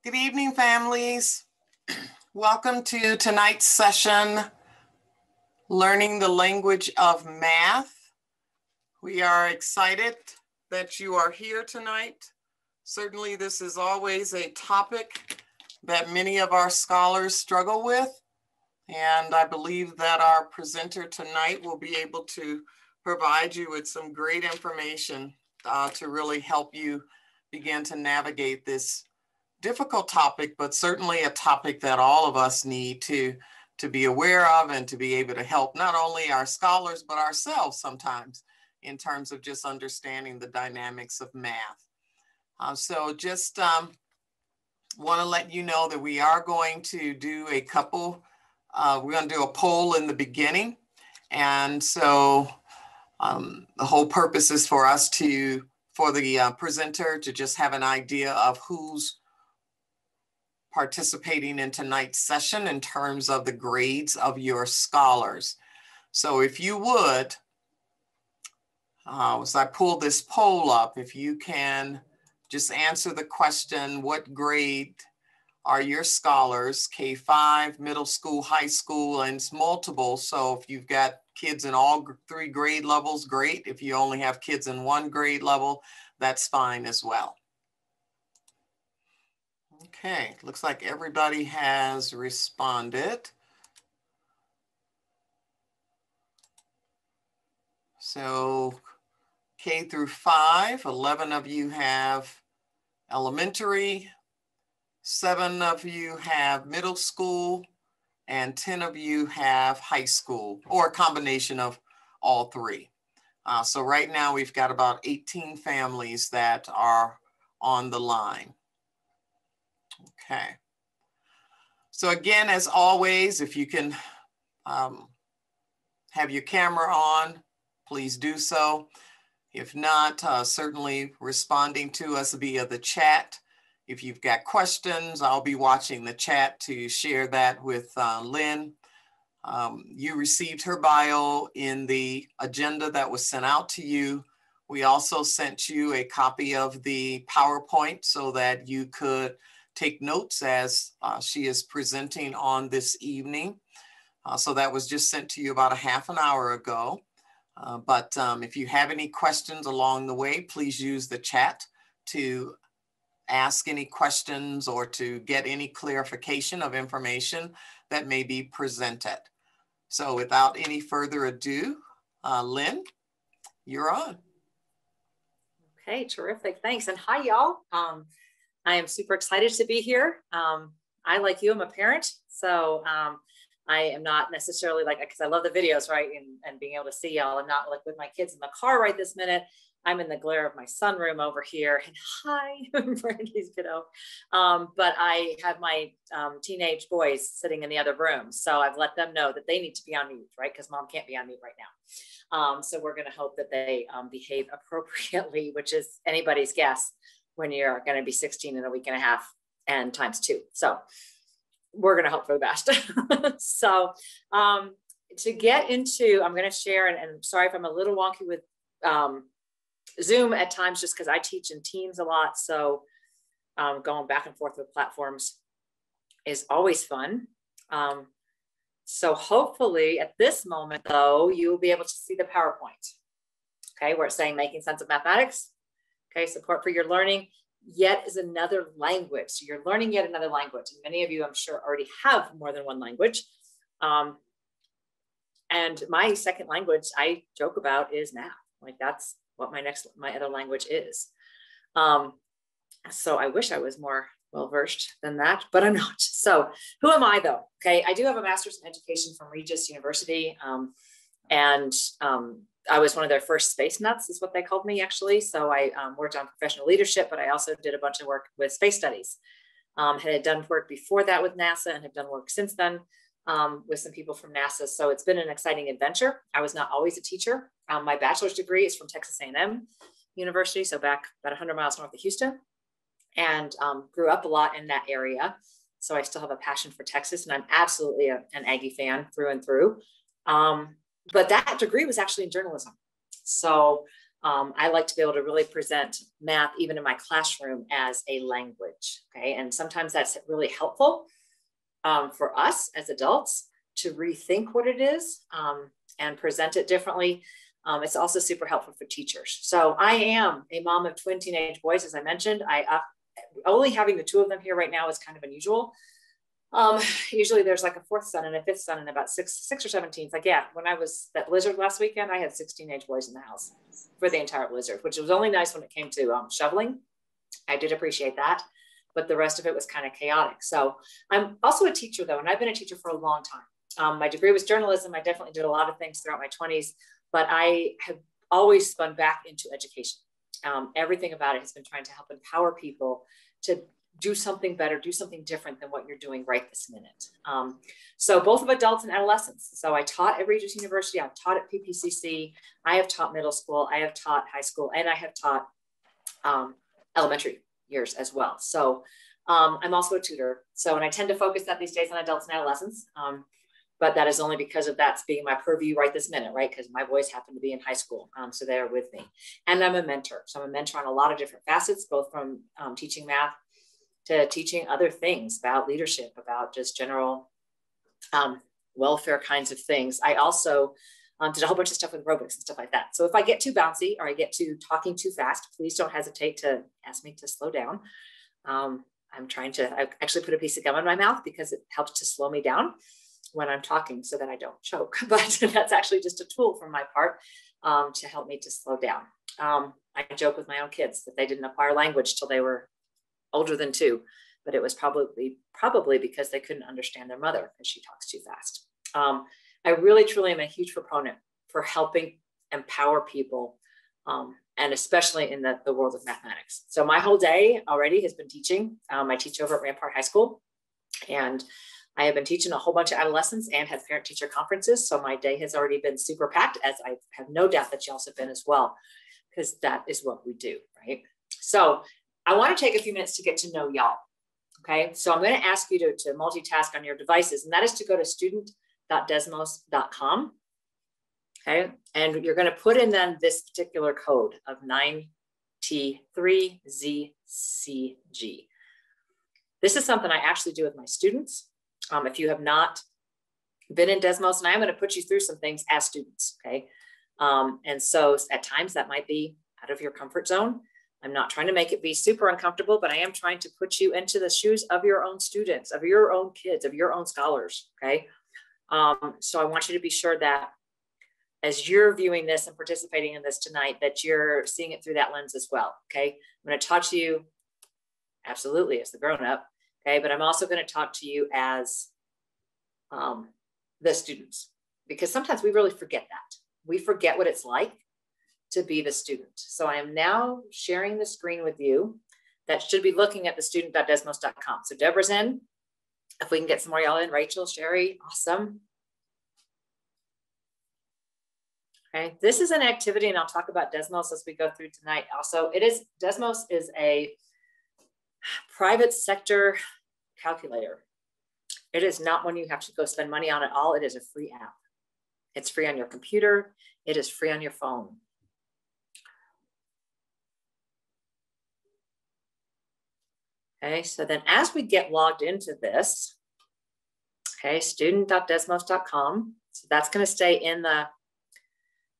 Good evening, families. Welcome to tonight's session, Learning the Language of Math. We are excited that you are here tonight. Certainly, this is always a topic that many of our scholars struggle with, and I believe that our presenter tonight will be able to provide you with some great information to really help you begin to navigate this difficult topic, but certainly a topic that all of us need to be aware of and to be able to help not only our scholars, but ourselves sometimes in terms of just understanding the dynamics of math. So just want to let you know that we are going to do a couple, we're going to do a poll in the beginning. And so the whole purpose is for us for the presenter to just have an idea of who's participating in tonight's session in terms of the grades of your scholars. So if you would, as I pull this poll up, if you can just answer the question, what grade are your scholars, K-5, middle school, high school, and it's multiple. So if you've got kids in all three grade levels, great. If you only have kids in one grade level, that's fine as well. Okay, looks like everybody has responded. So K through 5, 11 of you have elementary, 7 of you have middle school, and 10 of you have high school, or a combination of all three. So right now we've got about 18 families that are on the line. Okay. So again, as always, if you can have your camera on, please do so. If not, certainly responding to us via the chat. If you've got questions, I'll be watching the chat to share that with Lynn. You received her bio in the agenda that was sent out to you. We also sent you a copy of the PowerPoint so that you could take notes as she is presenting on this evening. So that was just sent to you about a half an hour ago. But if you have any questions along the way, please use the chat to ask any questions or to get any clarification of information that may be presented. So without any further ado, Lynn, you're on. Okay, terrific, thanks. And hi, y'all. I am super excited to be here. I, like you, am a parent. So I am not necessarily like, because I love the videos, right? And being able to see y'all. I'm not like with my kids in the car right this minute. I'm in the glare of my sunroom over here. And hi, Brandy's kiddo. But I have my teenage boys sitting in the other room. So I've let them know that they need to be on mute, right? Because mom can't be on mute right now. So we're going to hope that they behave appropriately, which is anybody's guess when you're going to be 16 in a week and a half and times 2. So we're going to hope for the best. So to get into, I'm going to share, and sorry if I'm a little wonky with Zoom at times, just because I teach in teams a lot. So going back and forth with platforms is always fun. So hopefully at this moment, though, you'll be able to see the PowerPoint. Okay, where it's saying making sense of mathematics. Okay, support for your learning. Yet is another language. So you're learning yet another language. And many of you, I'm sure, already have more than one language. And my second language, I joke about, is math. Like that's what my other language is. So I wish I was more well-versed than that, but I'm not. So who am I, though? Okay, I do have a master's in education from Regis University. I was one of their first space nuts, is what they called me, actually. So I worked on professional leadership, but I also did a bunch of work with space studies. Had done work before that with NASA and have done work since then with some people from NASA. So it's been an exciting adventure. I was not always a teacher. My bachelor's degree is from Texas A&M University, so back about 100 miles north of Houston, and grew up a lot in that area. So I still have a passion for Texas, and I'm absolutely an Aggie fan through and through. But that degree was actually in journalism. So I like to be able to really present math, even in my classroom, as a language. Okay. And sometimes that's really helpful for us as adults to rethink what it is and present it differently. It's also super helpful for teachers. So I am a mom of twin teenage boys, as I mentioned. Only having the two of them here right now is kind of unusual. Usually there's like a fourth son and a fifth son and about six or 17. Like, yeah, when I was that blizzard last weekend, I had 6 teenage boys in the house for the entire blizzard, which was only nice when it came to shoveling. I did appreciate that, but the rest of it was kind of chaotic. So I'm also a teacher though, and I've been a teacher for a long time. My degree was journalism. I definitely did a lot of things throughout my 20s, but I have always spun back into education. Everything about it has been trying to help empower people to do something better, do something different than what you're doing right this minute. So both of adults and adolescents. So I taught at Regis University, I've taught at PPCC, I have taught middle school, I have taught high school, and I have taught elementary years as well. So I'm also a tutor. So, and I tend to focus that these days on adults and adolescents, but that is only because of that's being my purview right this minute, right? Because my boys happen to be in high school, so they're with me. And I'm a mentor. So I'm a mentor on a lot of different facets, both from teaching math to teaching other things about leadership, about just general welfare kinds of things. I also did a whole bunch of stuff with aerobics and stuff like that. So if I get too bouncy or I get to talking too fast, please don't hesitate to ask me to slow down. I actually put a piece of gum in my mouth because it helps to slow me down when I'm talking so that I don't choke. But that's actually just a tool from my part to help me to slow down. I joke with my own kids that they didn't acquire language till they were older than 2, but it was probably because they couldn't understand their mother because she talks too fast. I really, truly am a huge proponent for helping empower people, and especially in the world of mathematics. So my whole day already has been teaching. I teach over at Rampart High School, and I have been teaching a whole bunch of adolescents and had parent-teacher conferences. So my day has already been super packed, as I have no doubt that y'all have been as well, because that is what we do, right? So I want to take a few minutes to get to know y'all. Okay, so I'm going to ask you to multitask on your devices, and that is to go to student.desmos.com. Okay, and you're going to put in then this particular code of 9T3ZCG. This is something I actually do with my students. If you have not been in Desmos, and I'm going to put you through some things as students. Okay, and so at times that might be out of your comfort zone. I'm not trying to make it be super uncomfortable, but I am trying to put you into the shoes of your own students, of your own kids, of your own scholars, okay? So I want you to be sure that as you're viewing this and participating in this tonight, that you're seeing it through that lens as well, okay? I'm gonna talk to you absolutely as the grown-up, okay? But I'm also gonna talk to you as the students, because sometimes we really forget that. We forget what it's like to be the student. So I am now sharing the screen with you. That should be looking at the student.desmos.com. So Deborah's in. If we can get some more y'all in, Rachel, Sherry, awesome. Okay, this is an activity, and I'll talk about Desmos as we go through tonight. Also, Desmos is a private sector calculator. It is not one you have to go spend money on at all. It is a free app. It's free on your computer. It is free on your phone. Okay, so then as we get logged into this, okay, student.desmos.com. So that's going to stay in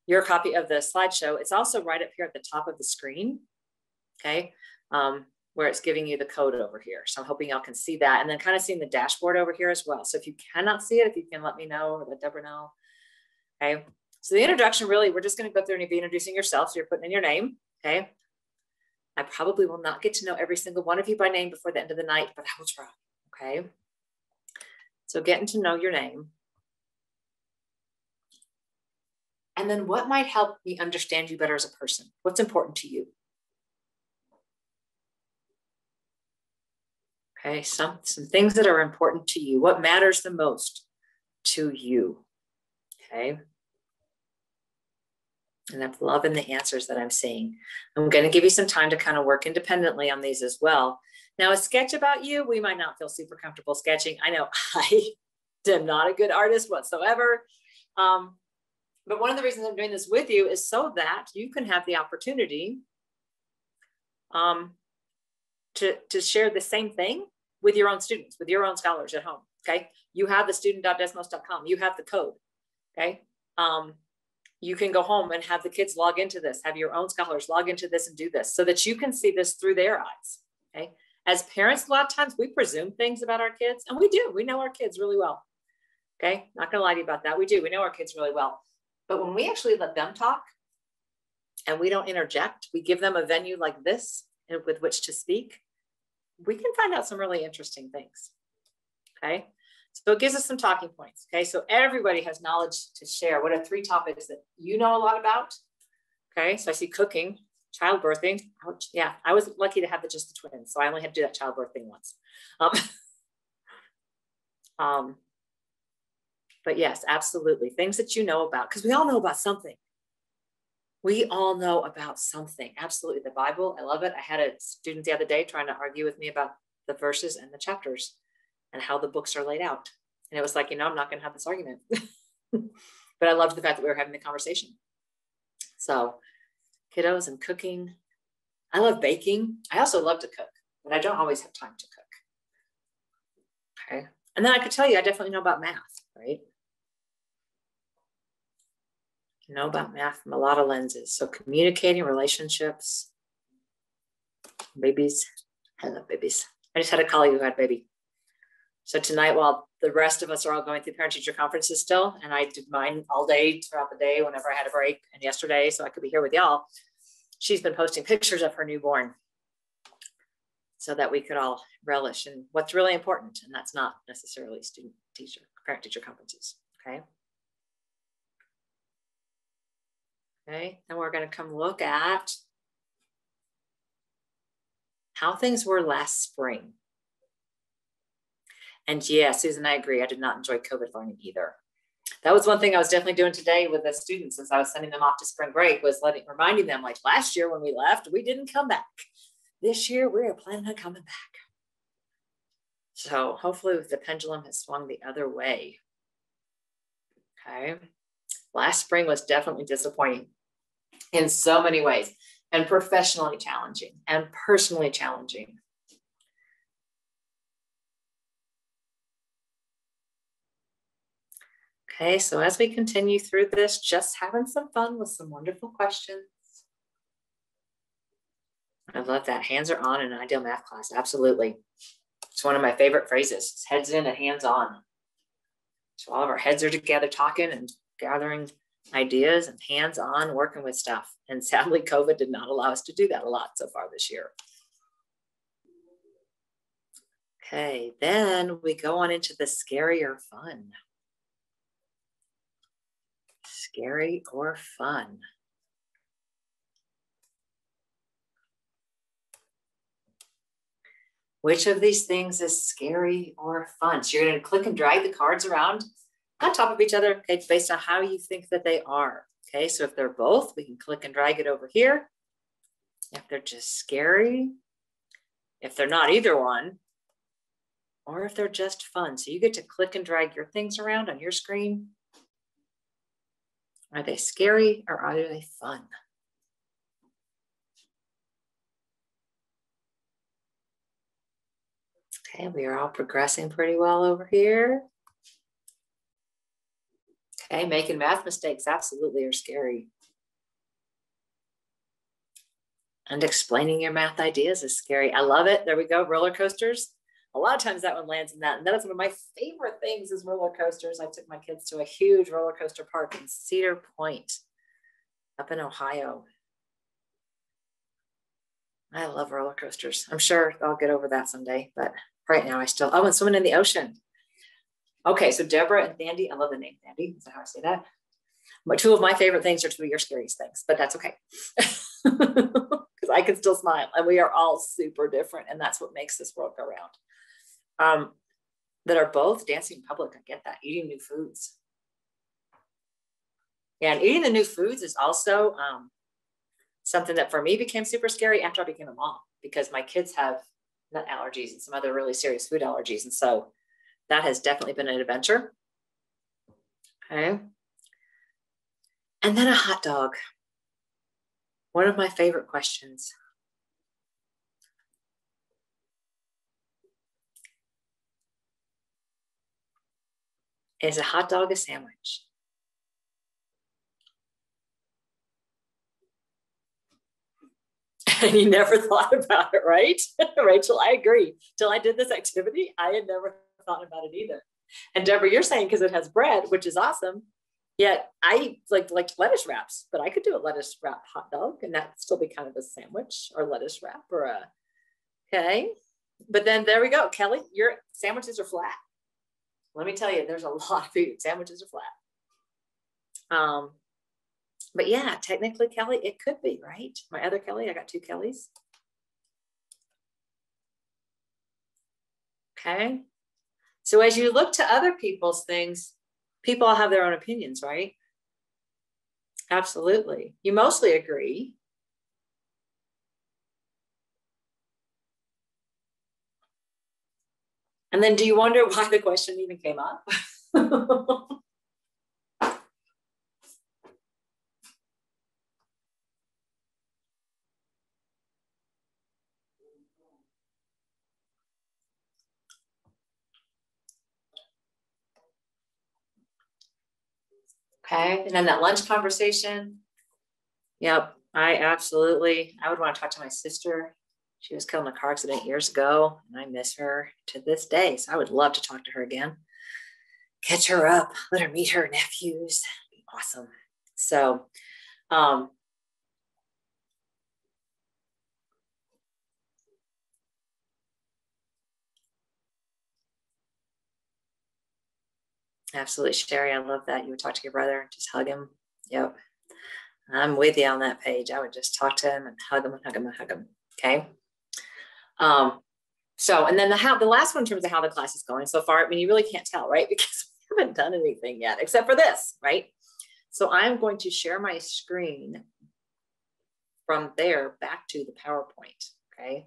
your copy of the slideshow. It's also right up here at the top of the screen, okay, where it's giving you the code over here. So I'm hoping y'all can see that, and then kind of seeing the dashboard over here as well. So if you cannot see it, if you can let me know or let Deborah know. Okay, so the introduction, really, we're just going to go through and be introducing yourself. So you're putting in your name, okay. I probably will not get to know every single one of you by name before the end of the night, but I will try, okay? So getting to know your name. And then what might help me understand you better as a person? What's important to you? Okay, some things that are important to you. What matters the most to you, okay? And I'm loving the answers that I'm seeing. I'm going to give you some time to kind of work independently on these as well. Now, a sketch about you, we might not feel super comfortable sketching. I know I am not a good artist whatsoever. But one of the reasons I'm doing this with you is so that you can have the opportunity to share the same thing with your own students, with your own scholars at home. Okay. You have the student.desmos.com. You have the code. Okay. You can go home and have the kids log into this, have your own scholars log into this and do this so that you can see this through their eyes. Okay. As parents, a lot of times we presume things about our kids, and we do. We know our kids really well. Okay. Not going to lie to you about that. We do. We know our kids really well. But when we actually let them talk and we don't interject, we give them a venue like this with which to speak, we can find out some really interesting things. Okay. So it gives us some talking points. Okay. So everybody has knowledge to share. What are 3 topics that you know a lot about? Okay. So I see cooking, childbirthing. Yeah. I was lucky to have just the twins. So I only had to do that childbirth thing once. But yes, absolutely. Things that you know about, because we all know about something. We all know about something. Absolutely. The Bible, I love it. I had a student the other day trying to argue with me about the verses and the chapters and how the books are laid out. And it was like, I'm not going to have this argument. But I loved the fact that we were having the conversation. So kiddos and cooking. I love baking. I also love to cook, but I don't always have time to cook. Okay. And then I could tell you, I definitely know about math, right? Know about math from a lot of lenses. So communicating, relationships, babies. I love babies. I just had a colleague who had a baby. So tonight, while the rest of us are all going through parent-teacher conferences still, and I did mine all day throughout the day whenever I had a break, and yesterday, so I could be here with y'all, she's been posting pictures of her newborn so that we could all relish in what's really important. And that's not necessarily student-teacher, parent-teacher conferences, okay? Okay, then we're going to come look at how things were last spring. And yeah, Susan, I agree. I did not enjoy COVID learning either. That was one thing I was definitely doing today with the students as I was sending them off to spring break, was reminding them, like last year when we left, we didn't come back. This year we are planning on coming back. So hopefully the pendulum has swung the other way. Okay. Last spring was definitely disappointing in so many ways, and professionally challenging and personally challenging. Okay, so as we continue through this, just having some fun with some wonderful questions. I love that. Hands are on in an ideal math class. Absolutely. It's one of my favorite phrases. It's heads in and hands on. So all of our heads are together talking and gathering ideas, and hands on working with stuff. And sadly, COVID did not allow us to do that a lot so far this year. Okay, then we go on into the scary or fun. Scary or fun. Which of these things is scary or fun? So you're going to click and drag the cards around on top of each other, okay, based on how you think that they are. Okay, so if they're both, we can click and drag it over here. If they're just scary, if they're not either one, or if they're just fun. So you get to click and drag your things around on your screen. Are they scary or are they fun? Okay, we are all progressing pretty well over here. Okay, making math mistakes absolutely are scary. And explaining your math ideas is scary. I love it. There we go, roller coasters. A lot of times that one lands in that. And that is one of my favorite things is roller coasters. I took my kids to a huge roller coaster park in Cedar Point up in Ohio. I love roller coasters. I'm sure I'll get over that someday, but right now I still, and swimming in the ocean. Okay, so Deborah and Thandi, I love the name Thandi, is that how I say that? But 2 of my favorite things are 2 of your scariest things, but that's okay. Because I can still smile, and we are all super different, and that's what makes this world go round. That are both dancing in public, I get that, eating new foods. Yeah, and eating the new foods is also something that for me became super scary after I became a mom, because my kids have nut allergies and some other really serious food allergies. And so that has definitely been an adventure. Okay. And then a hot dog. One of my favorite questions. Is a hot dog a sandwich? And you never thought about it, right? Rachel, I agree. Till I did this activity, I had never thought about it either. And Deborah, you're saying because it has bread, which is awesome. Yet I like lettuce wraps, but I could do a lettuce wrap hot dog and that'd still be kind of a sandwich or lettuce wrap or a, okay. But then there we go. Kelly, your sandwiches are flat. Let me tell you, there's a lot of food. Sandwiches are flat. But yeah, technically, Kelly, it could be, right? My other Kelly, I got two Kellys. Okay. So as you look to other people's things, people all have their own opinions, right? Absolutely. You mostly agree. And then do you wonder why the question even came up? Okay. And then that lunch conversation. Yep. I would want to talk to my sister. She was killed in a car accident years ago, and I miss her to this day. So I would love to talk to her again. Catch her up, let her meet her nephews. It'd be awesome. So, absolutely, Sherry. I love that. You would talk to your brother, just hug him. Yep. I'm with you on that page. I would just talk to him and hug him and hug him and hug him. Okay. So, and then the last one in terms of how the class is going so far, I mean, you really can't tell, right? Because we haven't done anything yet, except for this, right? So I'm going to share my screen from there back to the PowerPoint, okay?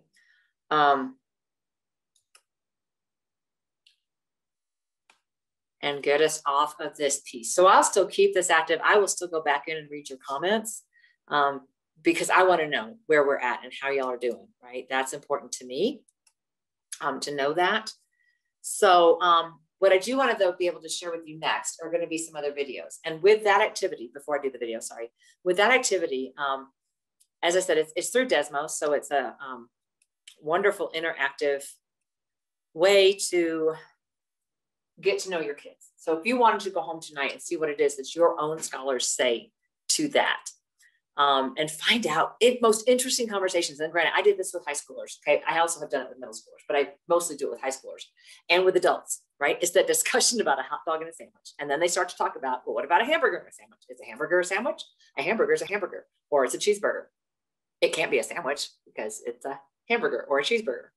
And get us off of this piece. So I'll still keep this active. I will still go back in and read your comments because I want to know where we're at and how y'all are doing, right? That's important to me to know that. So what I do want to though be able to share with you next are going to be some other videos. And with that activity, before I do the video, sorry, with that activity, as I said, it's through Desmos. So it's a wonderful interactive way to get to know your kids. So if you wanted to go home tonight and see what it is that your own scholars say to that, and find out most interesting conversations. And granted, I did this with high schoolers. Okay. I also have done it with middle schoolers, but I mostly do it with high schoolers and with adults, right? It's that discussion about a hot dog and a sandwich. And then they start to talk about, well, what about a hamburger and a sandwich? Is a hamburger a sandwich? A hamburger is a hamburger, or it's a cheeseburger. It can't be a sandwich because it's a hamburger or a cheeseburger.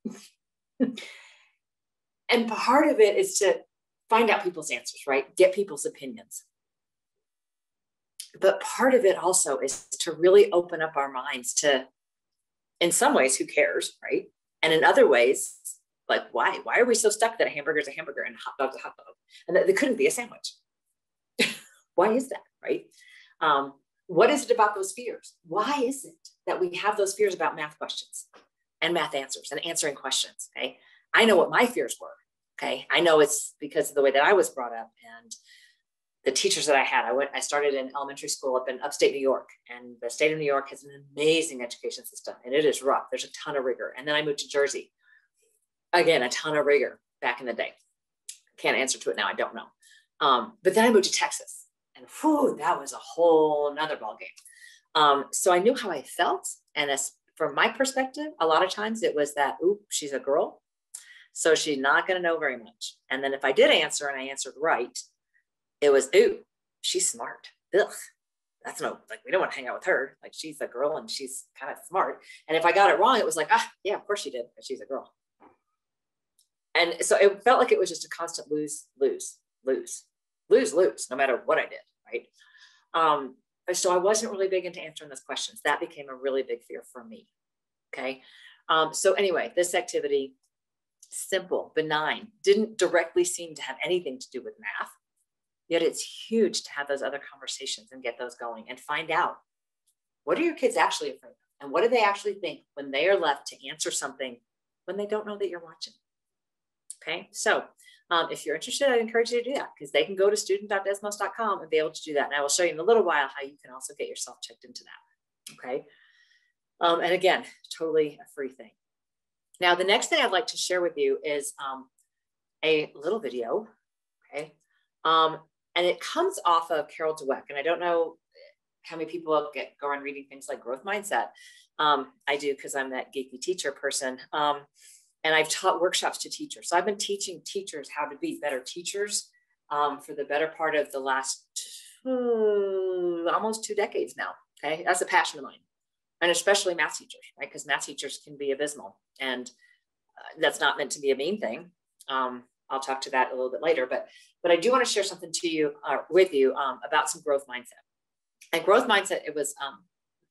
And part of it is to find out people's answers, right? Get people's opinions. But part of it also is to really open up our minds to, in some ways, who cares, right? And in other ways, like, why? Why are we so stuck that a hamburger is a hamburger and a hot dog is a hot dog? And that they couldn't be a sandwich. Why is that, right? What is it about those fears? Why is it that we have those fears about math questions and math answers and answering questions, okay? I know what my fears were, okay? I know it's because of the way that I was brought up and the teachers that I had. I started in elementary school up in upstate New York, and the state of New York has an amazing education system, and it is rough. There's a ton of rigor. And then I moved to Jersey. Again, a ton of rigor back in the day. Can't answer to it now. I don't know. But then I moved to Texas, and whew, that was a whole nother ballgame. So I knew how I felt. And as from my perspective, a lot of times it was that, ooh, she's a girl, so she's not going to know very much. And then if I did answer and I answered right, it was, ooh, she's smart. Ugh, that's no, like, we don't want to hang out with her. Like, she's a girl and she's kind of smart. And if I got it wrong, it was like, yeah, of course she did, but she's a girl. And so it felt like it was just a constant lose, no matter what I did, right? So I wasn't really big into answering those questions. That became a really big fear for me, okay? So anyway, this activity, simple, benign, didn't directly seem to have anything to do with math. Yet it's huge to have those other conversations and get those going and find out, what are your kids actually afraid of? And what do they actually think when they are left to answer something when they don't know that you're watching? Okay, so if you're interested, I'd encourage you to do that, because they can go to student.desmos.com and be able to do that. And I will show you in a little while how you can also get yourself checked into that. Okay, and again, totally a free thing. Now, the next thing I'd like to share with you is a little video. Okay, and it comes off of Carol Dweck. And I don't know how many people go around reading things like growth mindset. I do, because I'm that geeky teacher person. And I've taught workshops to teachers. So I've been teaching teachers how to be better teachers for the better part of the last almost 2 decades now. Okay, that's a passion of mine. And especially math teachers, right? Because math teachers can be abysmal. And that's not meant to be a mean thing. I'll talk to that a little bit later. But I do want to share something to you, with you, about some growth mindset. And growth mindset, it was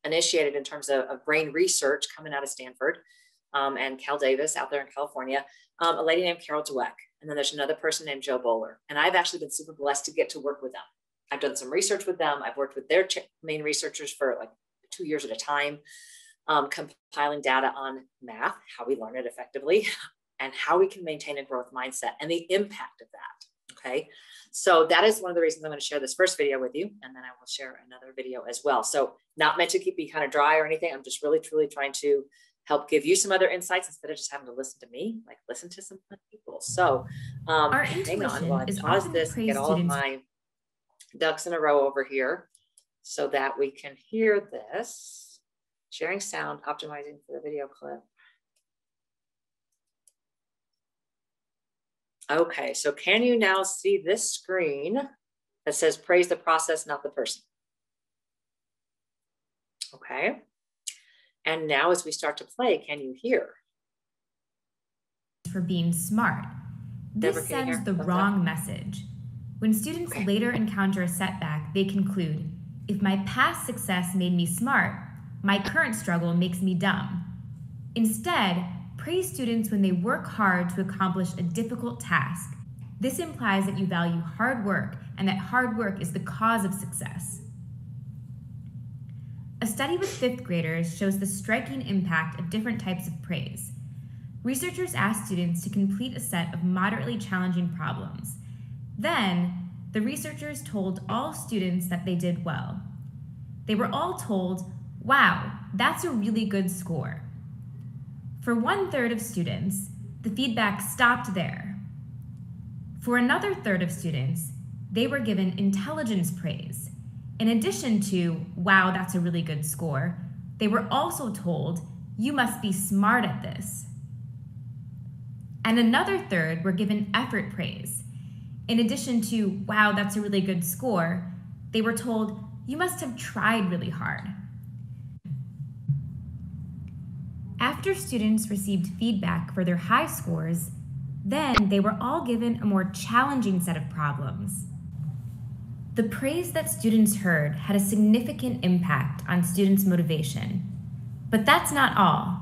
initiated in terms of brain research coming out of Stanford. And Cal Davis out there in California, a lady named Carol Dweck. And then there's another person named Joe Bowler. And I've actually been super blessed to get to work with them. I've done some research with them. I've worked with their main researchers for like 2 years at a time, compiling data on math, how we learn it effectively, and how we can maintain a growth mindset and the impact of that. Okay. So that is one of the reasons I'm going to share this first video with you. And then I will share another video as well. So not meant to keep you kind of dry or anything. I'm just really, truly trying to help give you some other insights instead of just having to listen to me, like listen to some people. So hang on while I pause this and get all of my ducks in a row over here so that we can hear this. Sharing sound, optimizing for the video clip. Okay, so can you now see this screen that says praise the process, not the person? Okay. And now as we start to play, can you hear? For being smart. This sends the wrong message. When students later encounter a setback, they conclude, if my past success made me smart, my current struggle makes me dumb. Instead, praise students when they work hard to accomplish a difficult task. This implies that you value hard work and that hard work is the cause of success. A study with 5th graders shows the striking impact of different types of praise. Researchers asked students to complete a set of moderately challenging problems. Then, the researchers told all students that they did well. They were all told, wow, that's a really good score. For 1/3 of students, the feedback stopped there. For another third of students, they were given intelligence praise. In addition to, wow, that's a really good score, they were also told, you must be smart at this. And another third were given effort praise. In addition to, wow, that's a really good score, they were told, you must have tried really hard. After students received feedback for their high scores, then they were all given a more challenging set of problems. The praise that students heard had a significant impact on students' motivation. But that's not all.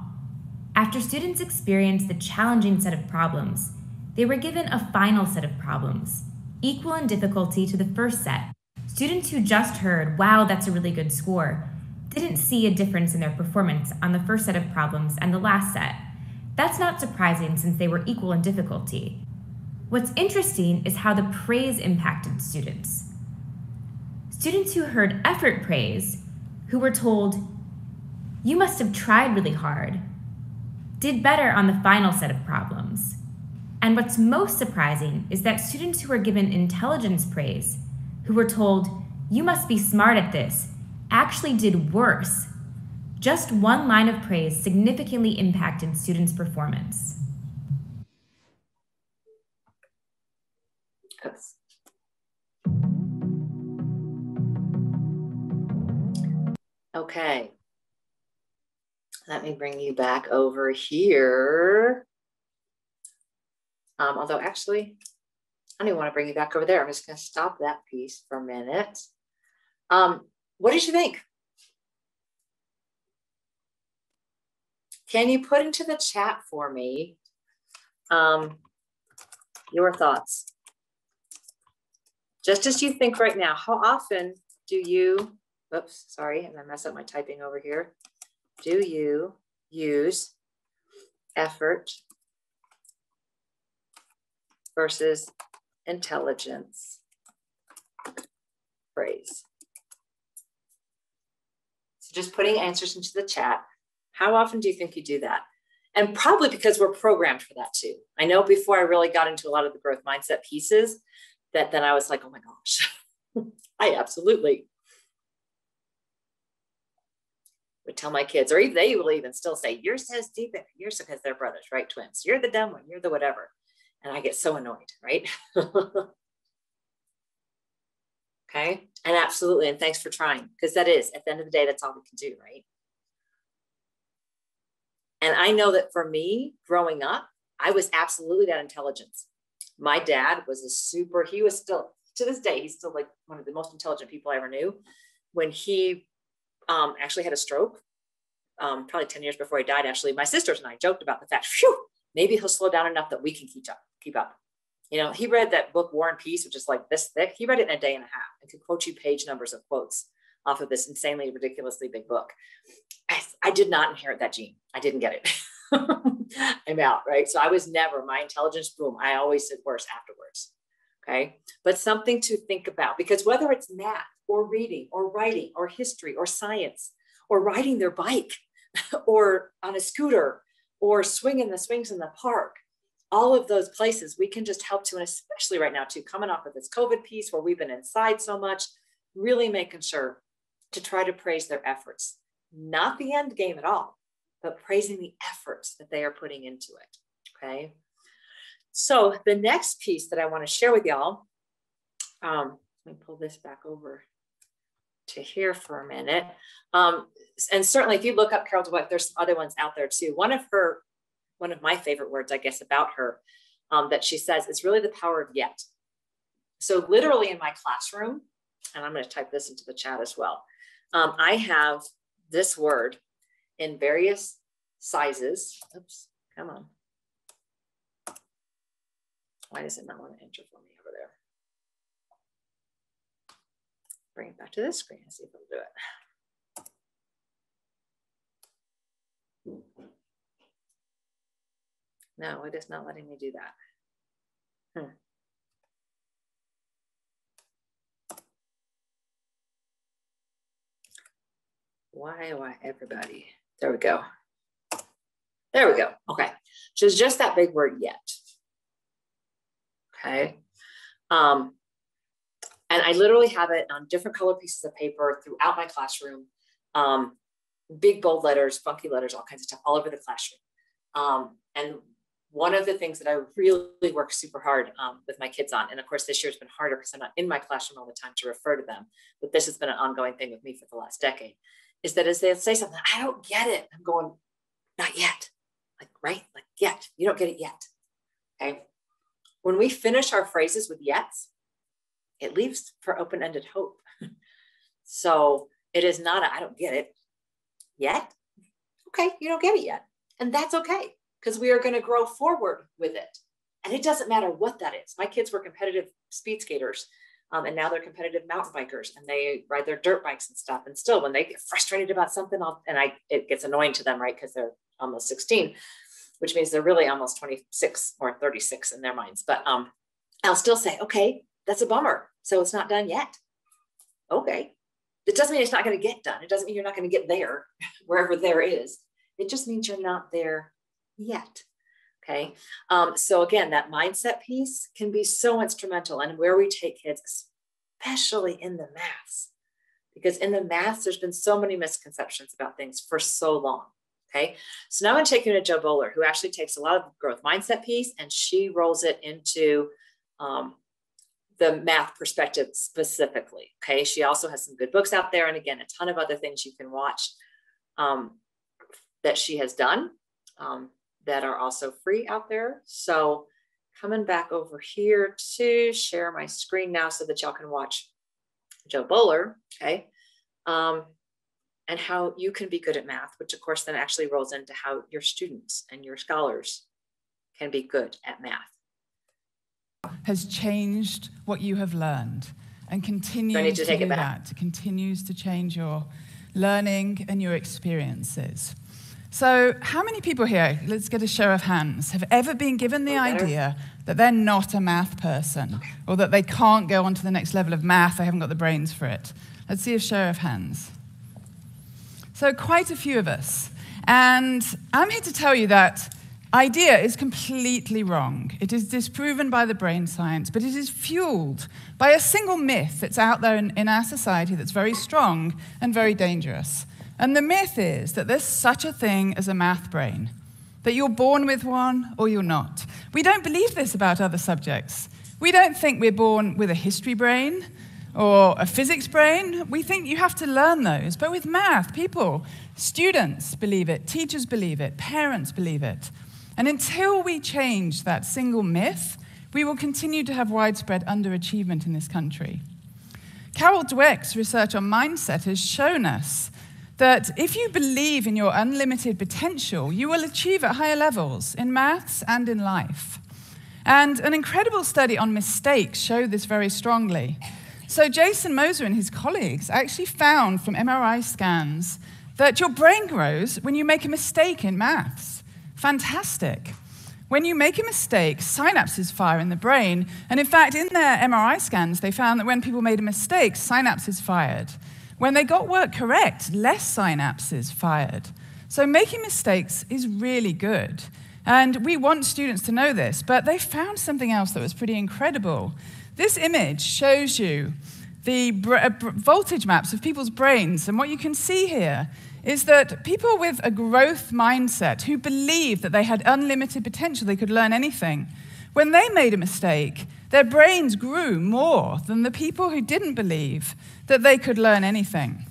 After students experienced the challenging set of problems, they were given a final set of problems, equal in difficulty to the first set. Students who just heard, wow, that's a really good score, didn't see a difference in their performance on the first set of problems and the last set. That's not surprising since they were equal in difficulty. What's interesting is how the praise impacted students. Students who heard effort praise, who were told, you must have tried really hard, did better on the final set of problems. And what's most surprising is that students who were given intelligence praise, who were told, you must be smart at this, actually did worse. Just one line of praise significantly impacted students' performance. Yes. Okay. Let me bring you back over here. Although actually, I don't even want to bring you back over there. I'm just going to stop that piece for a minute. What did you think? Can you put into the chat for me your thoughts? just as you think right now, how often do you, oops, sorry, I'm gonna mess up my typing over here. Do you use effort versus intelligence phrase? So just putting answers into the chat. How often do you think you do that? And probably because we're programmed for that too. I know before I really got into a lot of the growth mindset pieces, that then I was like, oh my gosh, I absolutely would tell my kids, or even they will even still say, you're so stupid. You're so, because they're brothers, right? Twins. You're the dumb one. You're the whatever. And I get so annoyed, right? Okay. And absolutely. And thanks for trying, because that is, at the end of the day, that's all we can do, right? And I know that for me, growing up, I was absolutely that intelligence. My dad was he was still, to this day, he's still like one of the most intelligent people I ever knew. When he actually had a stroke, probably 10 years before he died, actually, my sisters and I joked about the fact, phew, maybe he'll slow down enough that we can keep up. You know, he read that book, War and Peace, which is like this thick. He read it in a day and a half and could quote you page numbers of quotes off of this insanely, ridiculously big book. I did not inherit that gene. I didn't get it. I'm out, right? So I was never, my intelligence, boom, I always did worse afterwards. Okay. But something to think about, because whether it's math or reading or writing or history or science or riding their bike or on a scooter or swinging the swings in the park, all of those places we can just help to, and especially right now too, coming off of this COVID piece where we've been inside so much, really making sure to try to praise their efforts, not the end game at all, but praising the efforts that they are putting into it. Okay. So the next piece that I want to share with y'all, let me pull this back over to here for a minute. And certainly if you look up Carol Dweck, there's some other ones out there too. One of my favorite words, I guess, about her that she says is really the power of yet. So literally in my classroom, and I'm going to type this into the chat as well. I have this word in various sizes. Oops, come on. Why does it not want to enter for me over there? Bring it back to this screen and see if it'll do it. No, it is not letting me do that. Why everybody? There we go. There we go. Okay. So it's just that big word yet. Okay. And I literally have it on different color pieces of paper throughout my classroom. Big bold letters, funky letters, all kinds of stuff all over the classroom. And one of the things that I really work super hard with my kids on, and of course this year's been harder because I'm not in my classroom all the time to refer to them, but this has been an ongoing thing with me for the last decade, is that as they say something, I don't get it, I'm going, not yet, like, right? Like, yet, you don't get it yet, okay? When we finish our phrases with yets, it leaves for open-ended hope. So it is not I don't get it yet. Okay, you don't get it yet. And that's okay, because we are going to grow forward with it. And it doesn't matter what that is. My kids were competitive speed skaters, and now they're competitive mountain bikers, and they ride their dirt bikes and stuff. And still, when they get frustrated about something, it gets annoying to them, right? Because they're almost 16, which means they're really almost 26 or 36 in their minds. But I'll still say, okay, that's a bummer. So it's not done yet. Okay. It doesn't mean it's not going to get done. It doesn't mean you're not going to get there, wherever there is. It just means you're not there yet. Okay. So again, that mindset piece can be so instrumental, and where we take kids, especially in the maths, because in the maths, there's been so many misconceptions about things for so long. Okay. So now I'm going to take you to Jo Boaler, who actually takes a lot of the growth mindset piece and she rolls it into the math perspective specifically. Okay. She also has some good books out there. And again, a ton of other things you can watch that she has done that are also free out there. So coming back over here to share my screen now so that y'all can watch Jo Boaler. Okay. And how you can be good at math, which of course then actually rolls into how your students and your scholars can be good at math. has changed what you have learned and continues to do that. It continues to change your learning and your experiences. So how many people here, let's get a show of hands, have ever been given the idea that they're not a math person or that they can't go on to the next level of math, they haven't got the brains for it? Let's see a show of hands. So quite a few of us. And I'm here to tell you that idea is completely wrong. It is disproven by the brain science, but it is fueled by a single myth that's out there in our society that's very strong and very dangerous. And the myth is that there's such a thing as a math brain, that you're born with one or you're not. We don't believe this about other subjects. We don't think we're born with a history brain or a physics brain. We think you have to learn those. But with math, students believe it, teachers believe it, parents believe it. And until we change that single myth, we will continue to have widespread underachievement in this country. Carol Dweck's research on mindset has shown us that if you believe in your unlimited potential, you will achieve at higher levels in maths and in life. And an incredible study on mistakes showed this very strongly. So Jason Moser and his colleagues actually found from MRI scans that your brain grows when you make a mistake in maths. Fantastic. When you make a mistake, synapses fire in the brain. And in fact, in their MRI scans, they found that when people made a mistake, synapses fired. When they got work correct, less synapses fired. So making mistakes is really good. And we want students to know this, but they found something else that was pretty incredible. This image shows you the voltage maps of people's brains. And what you can see here is that people with a growth mindset who believed that they had unlimited potential, they could learn anything, when they made a mistake, their brains grew more than the people who didn't believe that they could learn anything.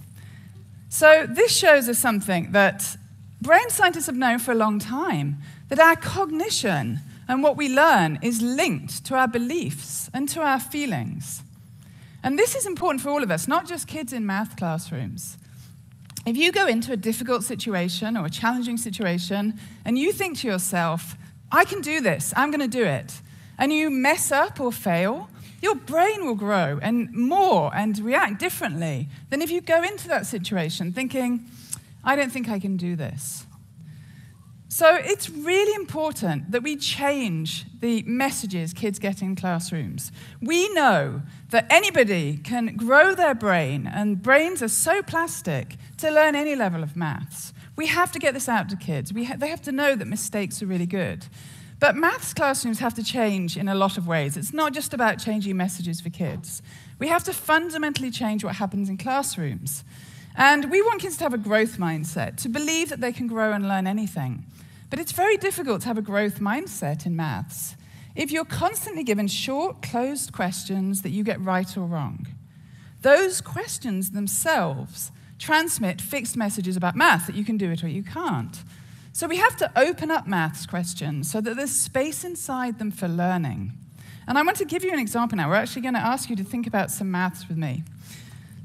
So this shows us something that brain scientists have known for a long time, that our cognition and what we learn is linked to our beliefs and to our feelings. And this is important for all of us, not just kids in math classrooms. If you go into a difficult situation or a challenging situation and you think to yourself, I can do this, I'm going to do it, and you mess up or fail, your brain will grow and more and react differently than if you go into that situation thinking, I don't think I can do this. So it's really important that we change the messages kids get in classrooms. We know that anybody can grow their brain, and brains are so plastic, to learn any level of maths. We have to get this out to kids. They have to know that mistakes are really good. But maths classrooms have to change in a lot of ways. It's not just about changing messages for kids. We have to fundamentally change what happens in classrooms. And we want kids to have a growth mindset, to believe that they can grow and learn anything. But it's very difficult to have a growth mindset in maths if you're constantly given short, closed questions that you get right or wrong. Those questions themselves transmit fixed messages about math, that you can do it or you can't. So we have to open up maths questions so that there's space inside them for learning. And I want to give you an example now. We're actually going to ask you to think about some maths with me.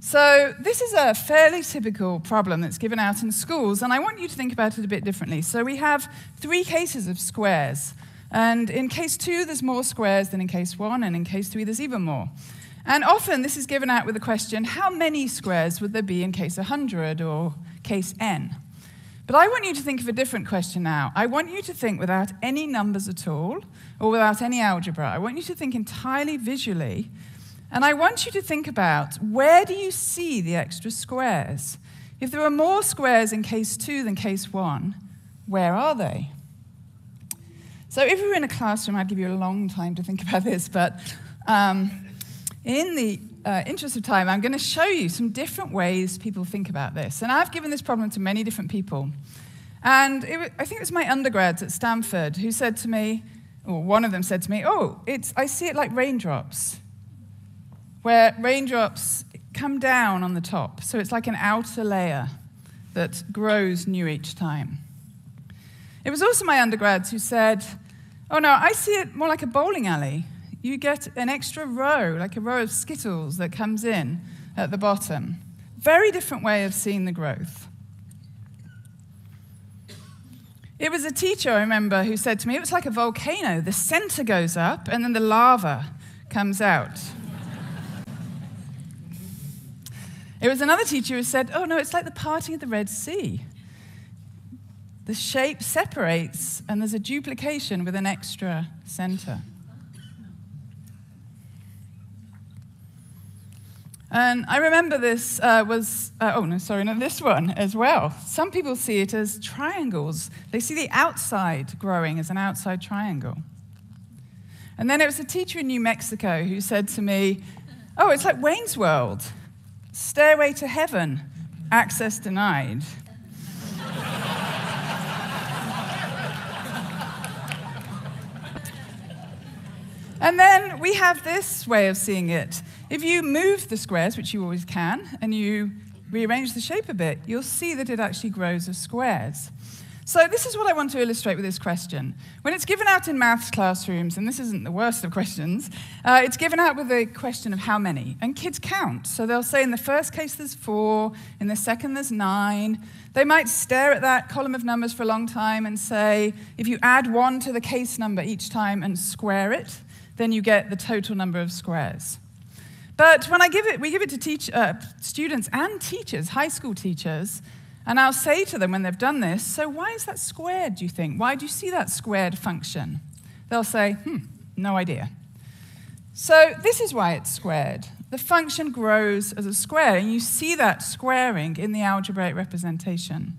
So this is a fairly typical problem that's given out in schools, and I want you to think about it a bit differently. So we have 3 cases of squares, and in case 2, there's more squares than in case 1, and in case 3, there's even more. And often this is given out with the question, how many squares would there be in case 100 or case n? But I want you to think of a different question now. I want you to think without any numbers at all, or without any algebra. I want you to think entirely visually. And I want you to think about, where do you see the extra squares? If there are more squares in case 2 than case 1, where are they? So if we were in a classroom, I'd give you a long time to think about this, but in the interest of time, I'm going to show you some different ways people think about this. And I've given this problem to many different people. And I think it was my undergrads at Stanford who said to me, or one of them said to me, I see it like raindrops, where raindrops come down on the top. So it's like an outer layer that grows new each time. It was also my undergrads who said, oh no, I see it more like a bowling alley. You get an extra row, like a row of Skittles that comes in at the bottom. Very different way of seeing the growth. It was a teacher, I remember, who said to me, it was like a volcano. The center goes up, and then the lava comes out. It was another teacher who said, oh no, it's like the parting of the Red Sea. The shape separates and there's a duplication with an extra center. And I remember this this one as well. Some people see it as triangles. They see the outside growing as an outside triangle. And then it was a teacher in New Mexico who said to me, oh, it's like Wayne's World. Stairway to heaven, access denied. And then we have this way of seeing it. If you move the squares, which you always can, and you rearrange the shape a bit, you'll see that it actually grows as squares. So this is what I want to illustrate with this question. When it's given out in maths classrooms, and this isn't the worst of questions, it's given out with a question of how many. And kids count. So they'll say in the first case there's 4, in the second there's 9. They might stare at that column of numbers for a long time and say, if you add 1 to the case number each time and square it, then you get the total number of squares. But when we give it to students and teachers, high school teachers, and I'll say to them when they've done this, so why is that squared, do you think? Why do you see that squared function? They'll say, no idea. So this is why it's squared. The function grows as a square, and you see that squaring in the algebraic representation.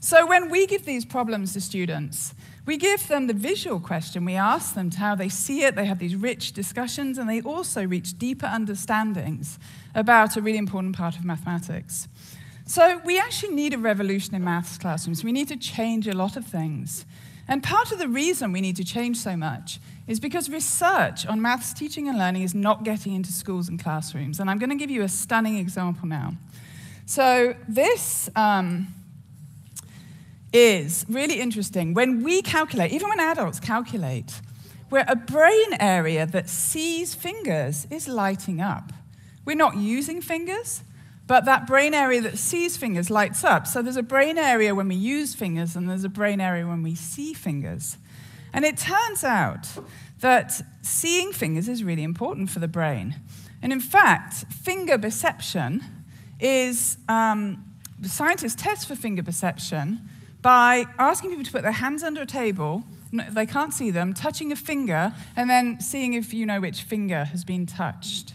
So when we give these problems to students, we give them the visual question. We ask them how they see it. They have these rich discussions, and they also reach deeper understandings about a really important part of mathematics. So we actually need a revolution in maths classrooms. We need to change a lot of things. And part of the reason we need to change so much is because research on maths teaching and learning is not getting into schools and classrooms. And I'm going to give you a stunning example now. So this is really interesting. When we calculate, even when adults calculate, where a brain area that sees fingers is lighting up. We're not using fingers, but that brain area that sees fingers lights up. So there's a brain area when we use fingers, and there's a brain area when we see fingers. And it turns out that seeing fingers is really important for the brain. And in fact, finger perception is, scientists test for finger perception by asking people to put their hands under a table, they can't see them, touching a finger, and then seeing if you know which finger has been touched.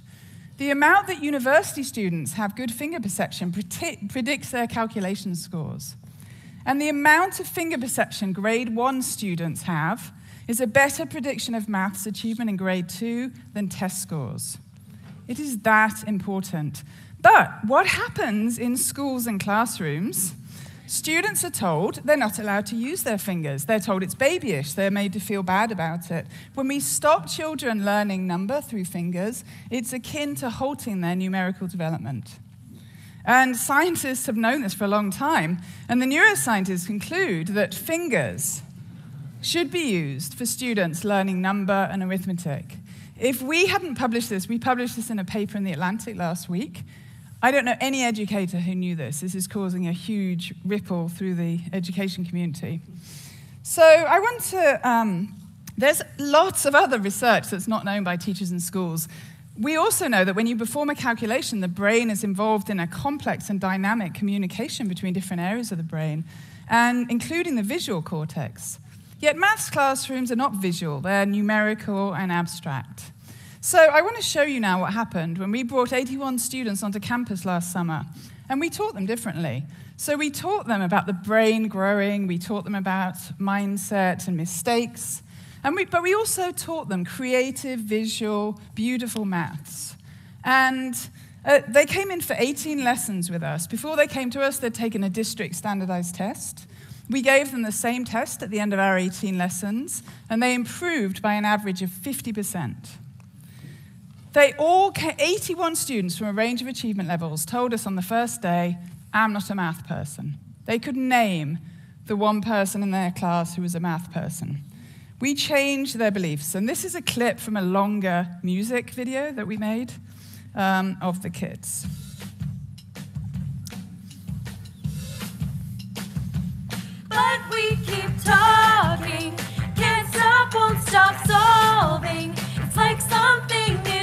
The amount that university students have good finger perception predicts their calculation scores. And the amount of finger perception grade 1 students have is a better prediction of maths achievement in grade 2 than test scores. It is that important. But what happens in schools and classrooms? Students are told they're not allowed to use their fingers. They're told it's babyish. They're made to feel bad about it. When we stop children learning number through fingers, it's akin to halting their numerical development. And scientists have known this for a long time. And the neuroscientists conclude that fingers should be used for students learning number and arithmetic. If we hadn't published this, we published this in a paper in The Atlantic last week. I don't know any educator who knew this. This is causing a huge ripple through the education community. So I want to, there's lots of other research that's not known by teachers in schools. We also know that when you perform a calculation, the brain is involved in a complex and dynamic communication between different areas of the brain, and including the visual cortex. Yet maths classrooms are not visual, they're numerical and abstract. So I want to show you now what happened when we brought 81 students onto campus last summer, and we taught them differently. So we taught them about the brain growing, we taught them about mindset and mistakes, but we also taught them creative, visual, beautiful maths. And they came in for 18 lessons with us. Before they came to us, they'd taken a district standardized test. We gave them the same test at the end of our 18 lessons, and they improved by an average of 50%. 81 students from a range of achievement levels told us on the first day, I'm not a math person. They could name the one person in their class who was a math person. We changed their beliefs, and this is a clip from a longer music video that we made of the kids. But we keep talking, can't stop, won't stop solving. It's like something new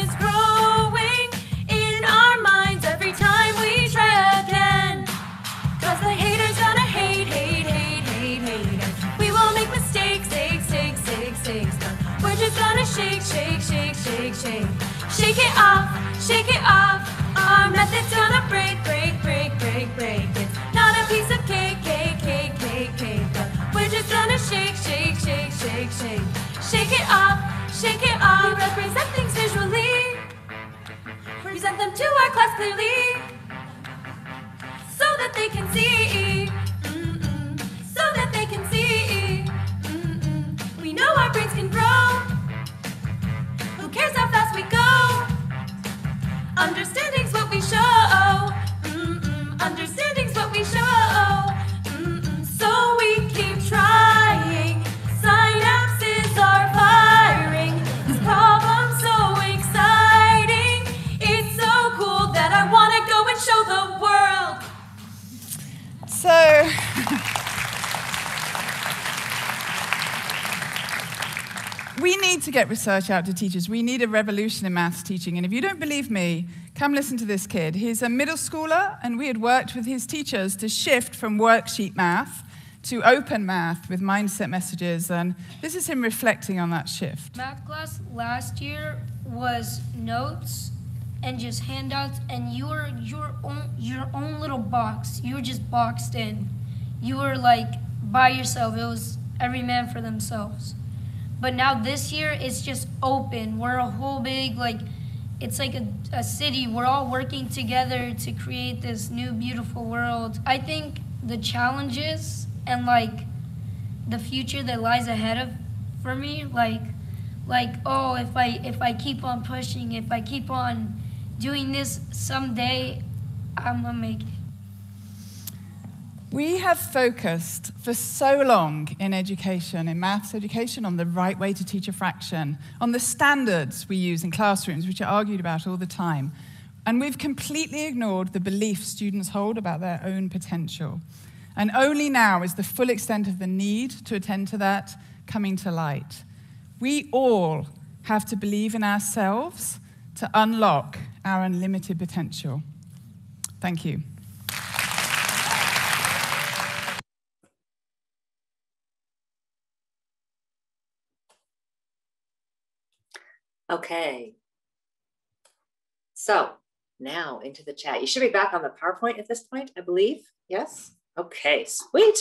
shake. Shake it off, shake it off. Our method's gonna break, break, break, break, break. It's not a piece of cake, cake, cake, cake, cake. But we're just gonna shake, shake, shake, shake, shake. Shake it off, shake it off. We represent things visually. Present them to our class clearly, so that they can see. So that they can see. We know our brains can grow. Who cares how fast we go? Understanding's what we show. Understanding's what we show. So we keep trying. Synapses are firing. This problem's so exciting. It's so cool that I want to go and show the world. So, we need to get research out to teachers. We need a revolution in maths teaching. And if you don't believe me, come listen to this kid. He's a middle schooler, and we had worked with his teachers to shift from worksheet math to open math with mindset messages. And this is him reflecting on that shift. Math class last year was notes and just handouts, and you were your own little box. You were just boxed in. You were like by yourself. It was every man for themselves. But now this year, it's just open. We're a whole big, it's like a city. We're all working together to create this new, beautiful world. I think the challenges and the future that lies ahead for me, oh, if I keep on pushing, if I keep on doing this, someday I'm gonna make it. We have focused for so long in education, in maths education, on the right way to teach a fraction, on the standards we use in classrooms, which are argued about all the time. And we've completely ignored the beliefs students hold about their own potential. And only now is the full extent of the need to attend to that coming to light. We all have to believe in ourselves to unlock our unlimited potential. Thank you. Okay. So now into the chat. You should be back on the PowerPoint at this point, I believe. Yes? Okay, sweet.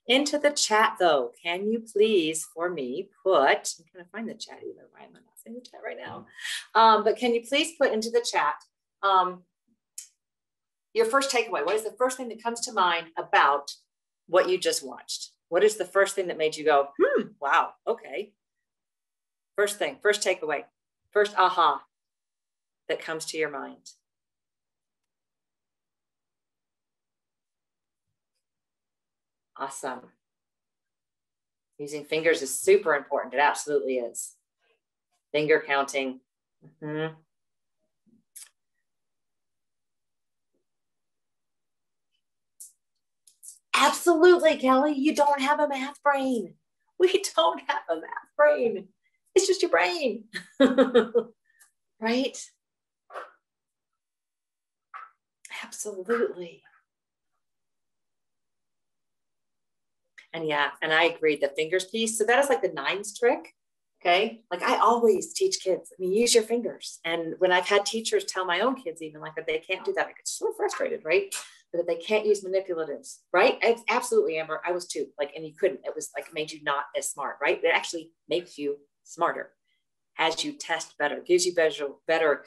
Into the chat though. Can you please for me put, I'm trying to find the chat even. Why am I not seeing the chat right now? But can you please put into the chat your first takeaway? What is the first thing that comes to mind about what you just watched? What is the first thing that made you go, wow, okay. First thing, first takeaway. First aha that comes to your mind. Awesome. Using fingers is super important. It absolutely is. Finger counting. Absolutely, Kelly. You don't have a math brain. We don't have a math brain. It's just your brain, right? Absolutely. And yeah, and I agree, the fingers piece. So that is like the nines trick, okay? Like I always teach kids, I mean, use your fingers. And when I've had teachers tell my own kids even that they can't do that, I get so frustrated, right? But that they can't use manipulatives, right? It's absolutely, Amber, I was too, and you couldn't, it was it made you not as smart, right? It actually makes you smarter as you test better, gives you better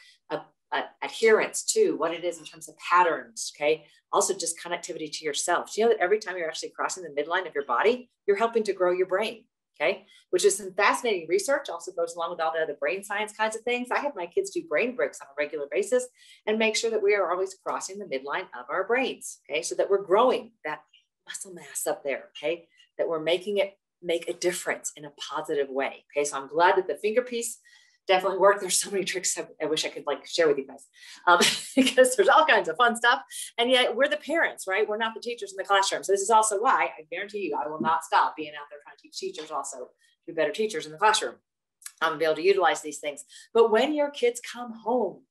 adherence to what it is in terms of patterns, okay? Also just connectivity to yourself. Do you know that every time you're actually crossing the midline of your body, you're helping to grow your brain, okay? Which is some fascinating research, also goes along with all the other brain science kinds of things. I have my kids do brain bricks on a regular basis and make sure that we are always crossing the midline of our brains, okay? So that we're growing that muscle mass up there, okay? That we're making it make a difference in a positive way. Okay, so I'm glad that the finger piece definitely worked. There's so many tricks I wish I could share with you guys because there's all kinds of fun stuff. And yet we're the parents, right? We're not the teachers in the classroom. So this is also why I guarantee you, I will not stop being out there trying to teach teachers also to be better teachers in the classroom. I'm gonna be able to utilize these things. But when your kids come home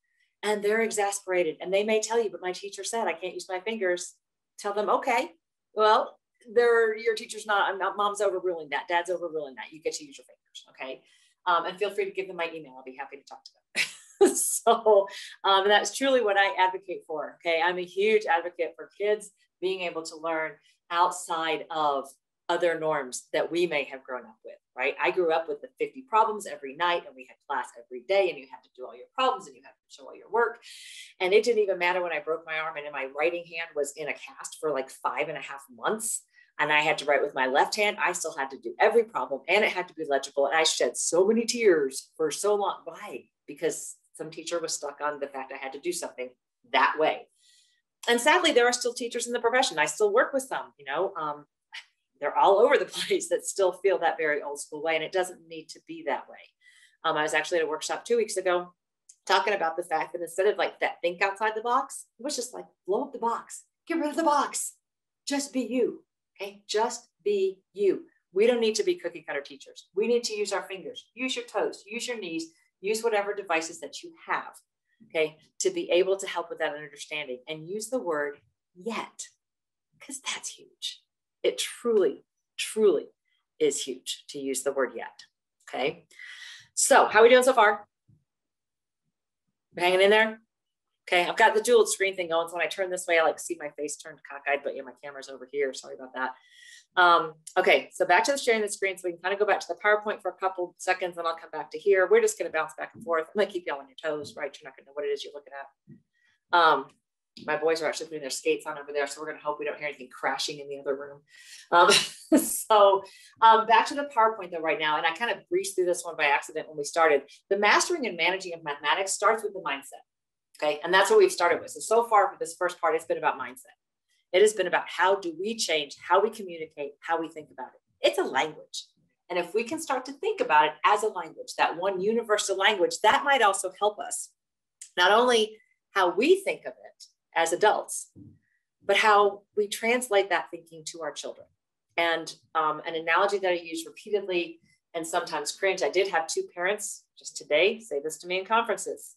and they're exasperated and they may tell you, but my teacher said I can't use my fingers, tell them, okay, well, your teacher's not, mom's overruling that, dad's overruling that. You get to use your fingers, okay? And feel free to give them my email. I'll be happy to talk to them. So that's truly what I advocate for. Okay. I'm a huge advocate for kids being able to learn outside of other norms that we may have grown up with, right? I grew up with the 50 problems every night, and we had class every day, and you had to do all your problems and you had to show all your work. And it didn't even matter when I broke my arm and my writing hand was in a cast for like 5.5 months. And I had to write with my left hand. I still had to do every problem, and it had to be legible. And I shed so many tears for so long. Why? Because some teacher was stuck on the fact I had to do something that way. And sadly, there are still teachers in the profession. I still work with some, they're all over the place that still feel that very old school way. And it doesn't need to be that way. I was actually at a workshop 2 weeks ago talking about the fact that instead of like that think outside the box, it was just like blow up the box, get rid of the box, just be you. Okay. Just be you. We don't need to be cookie cutter teachers. We need to use our fingers, use your toes, use your knees, use whatever devices that you have. Okay. To be able to help with that understanding, and use the word yet, because that's huge. It truly, truly is huge to use the word yet. Okay. So how are we doing so far? Hanging in there? Okay. I've got the dual screen thing going. So when I turn this way, I like to see my face turned cockeyed, but yeah, my camera's over here. Sorry about that. Okay. So back to the sharing the screen. So we can kind of go back to the PowerPoint for a couple seconds, and I'll come back to here. We're just going to bounce back and forth. I'm going to keep y'all on your toes, right? You're not going to know what it is you're looking at. My boys are actually putting their skates on over there, so we're going to hope we don't hear anything crashing in the other room. Back to the PowerPoint though right now, and I kind of breezed through this one by accident when we started. The mastering and managing of mathematics starts with the mindset, okay? And that's what we've started with. So far for this first part, it's been about mindset. It has been about how do we change, how we communicate, how we think about it. It's a language. And if we can start to think about it as a language, that one universal language, that might also help us, not only how we think of it as adults, but how we translate that thinking to our children. And an analogy that I use repeatedly and sometimes cringe, I did have 2 parents just today say this to me in conferences.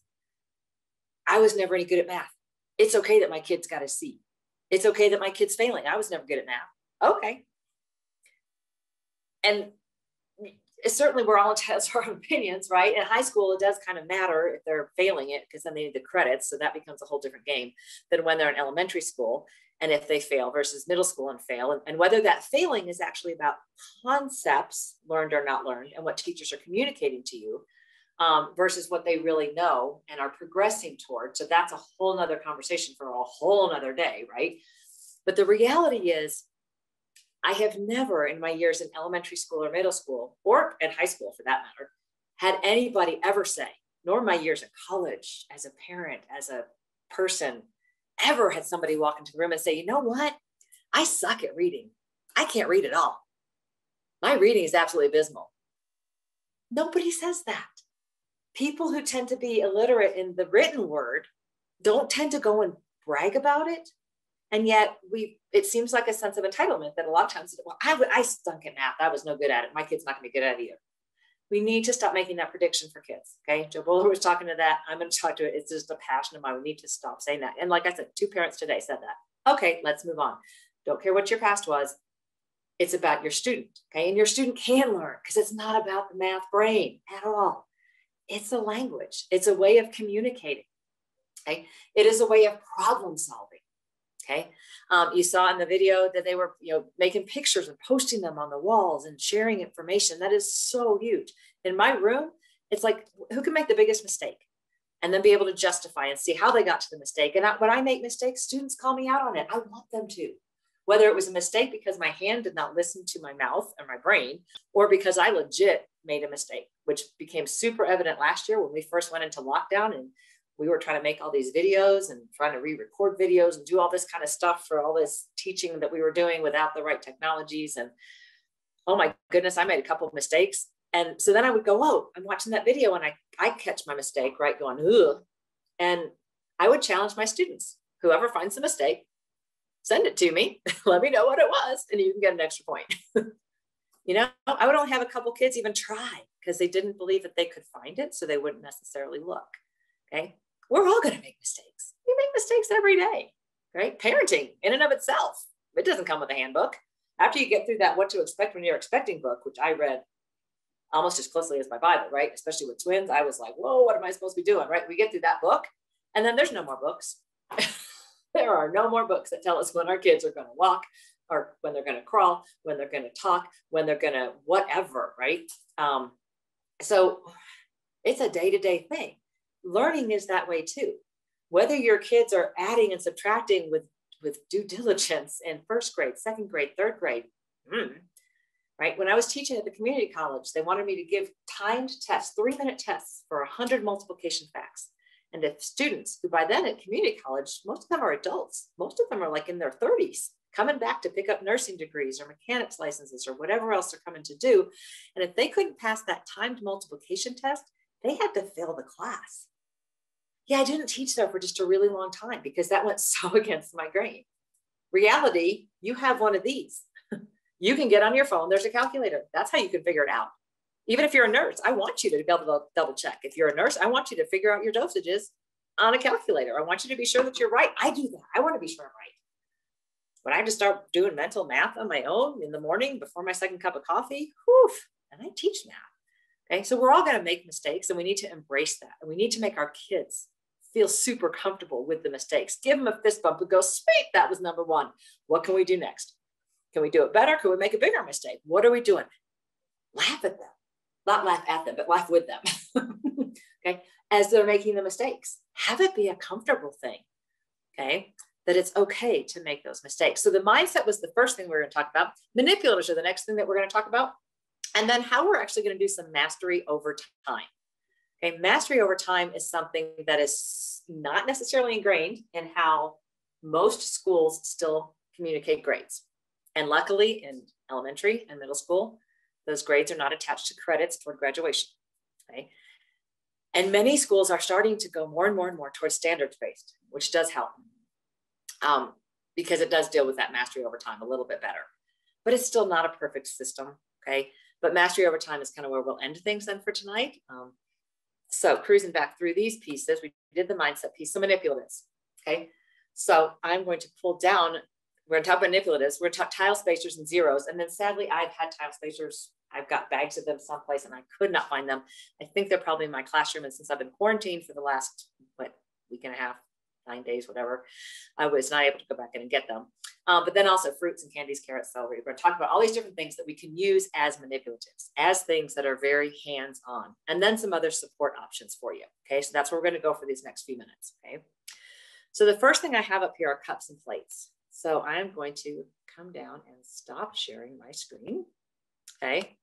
I was never any good at math. It's okay that my kids got a C. It's okay that my kid's failing. I was never good at math. Okay. And certainly we're all entitled to our own opinions, right? In high school, it does kind of matter if they're failing it, because then they need the credits. So that becomes a whole different game than when they're in elementary school, and if they fail versus middle school and fail, and whether that failing is actually about concepts learned or not learned and what teachers are communicating to you versus what they really know and are progressing toward. So that's a whole nother conversation for a whole nother day, right? But the reality is, I have never in my years in elementary school or middle school, or in high school for that matter, had anybody ever say, nor my years in college as a parent, as a person, ever had somebody walk into the room and say, you know what? I suck at reading. I can't read at all. My reading is absolutely abysmal. Nobody says that. People who tend to be illiterate in the written word don't tend to go and brag about it. And yet it seems like a sense of entitlement that a lot of times, well, I stunk at math. I was no good at it. My kid's not going to be good at it either. We need to stop making that prediction for kids. Okay. Joe Bowler was talking to that. I'm going to talk to it. It's just a passion of mine. We need to stop saying that. And like I said, 2 parents today said that. Okay, let's move on. Don't care what your past was. It's about your student. Okay. And your student can learn, because it's not about the math brain at all. It's a language. It's a way of communicating. Okay. It is a way of problem solving. Okay. You saw in the video that they were, making pictures and posting them on the walls and sharing information. That is so huge. In my room, it's like, who can make the biggest mistake and then be able to justify and see how they got to the mistake. And when I make mistakes, students call me out on it. I want them to, whether it was a mistake because my hand did not listen to my mouth and my brain, or because I legit made a mistake, which became super evident last year when we first went into lockdown and we were trying to make all these videos and trying to re-record videos and do all this kind of stuff for all this teaching that we were doing without the right technologies. And oh my goodness, I made a couple of mistakes. And so then I would go, oh, I'm watching that video and I catch my mistake, right? Going, ugh. And I would challenge my students, whoever finds the mistake, send it to me, let me know what it was, and you can get an extra point. I would only have a couple kids even try because they didn't believe that they could find it. So they wouldn't necessarily look. Okay. We're all going to make mistakes. We make mistakes every day, right? Parenting in and of itself, it doesn't come with a handbook. After you get through that what to expect when you're expecting book, which I read almost as closely as my Bible, right? Especially with twins. I was like, whoa, what am I supposed to be doing, right? We get through that book, and then there's no more books. There are no more books that tell us when our kids are going to walk, or when they're going to crawl, when they're going to talk, when they're going to whatever, right? So it's a day-to-day thing. Learning is that way too. Whether your kids are adding and subtracting with due diligence in first grade, second grade, third grade, right? When I was teaching at the community college, they wanted me to give timed tests, 3-minute tests for 100 multiplication facts. And the students who by then at community college, most of them are adults. Most of them are like in their 30s, coming back to pick up nursing degrees or mechanics licenses or whatever else they're coming to do. And if they couldn't pass that timed multiplication test, they had to fail the class. Yeah, I didn't teach there for just a really long time because that went so against my grain. Reality, you have one of these. You can get on your phone, there's a calculator. That's how you can figure it out. Even if you're a nurse, I want you to be able to double check. If you're a nurse, I want you to figure out your dosages on a calculator. I want you to be sure that you're right. I do that. I want to be sure I'm right. When I have to start doing mental math on my own in the morning before my second cup of coffee, and I teach math. Okay, so we're all going to make mistakes, and we need to embrace that. And we need to make our kids feel super comfortable with the mistakes. Give them a fist bump and go, sweet, that was number one. What can we do next? Can we do it better? Can we make a bigger mistake? What are we doing? Laugh at them. Not laugh at them, but laugh with them. Okay, as they're making the mistakes. Have it be a comfortable thing. Okay, that it's okay to make those mistakes. So the mindset was the first thing we're going to talk about. Manipulators are the next thing that we're going to talk about. And then how we're actually going to do some mastery over time. Okay, mastery over time is something that is not necessarily ingrained in how most schools still communicate grades. And luckily in elementary and middle school, those grades are not attached to credits toward graduation. Okay, and many schools are starting to go more and more and more towards standards-based, which does help because it does deal with that mastery over time a little bit better. But it's still not a perfect system. Okay, but mastery over time is kind of where we'll end things then for tonight. So cruising back through these pieces, we did the mindset piece, so manipulatives. Okay, so I'm going to pull down. We're going to talk about manipulatives. We're going to talk tile spacers and zeros. And then sadly, I've had tile spacers. I've got bags of them someplace and I could not find them. I think they're probably in my classroom. And since I've been quarantined for the last, week and a half, 9 days, whatever, I was not able to go back in and get them. But then also fruits and candies, carrots, celery. We're going to talk about all these different things that we can use as manipulatives, as things that are very hands-on, and then some other support options for you. Okay, so that's where we're going to go for these next few minutes. Okay, so the first thing I have up here are cups and plates. So I'm going to come down and stop sharing my screen, okay,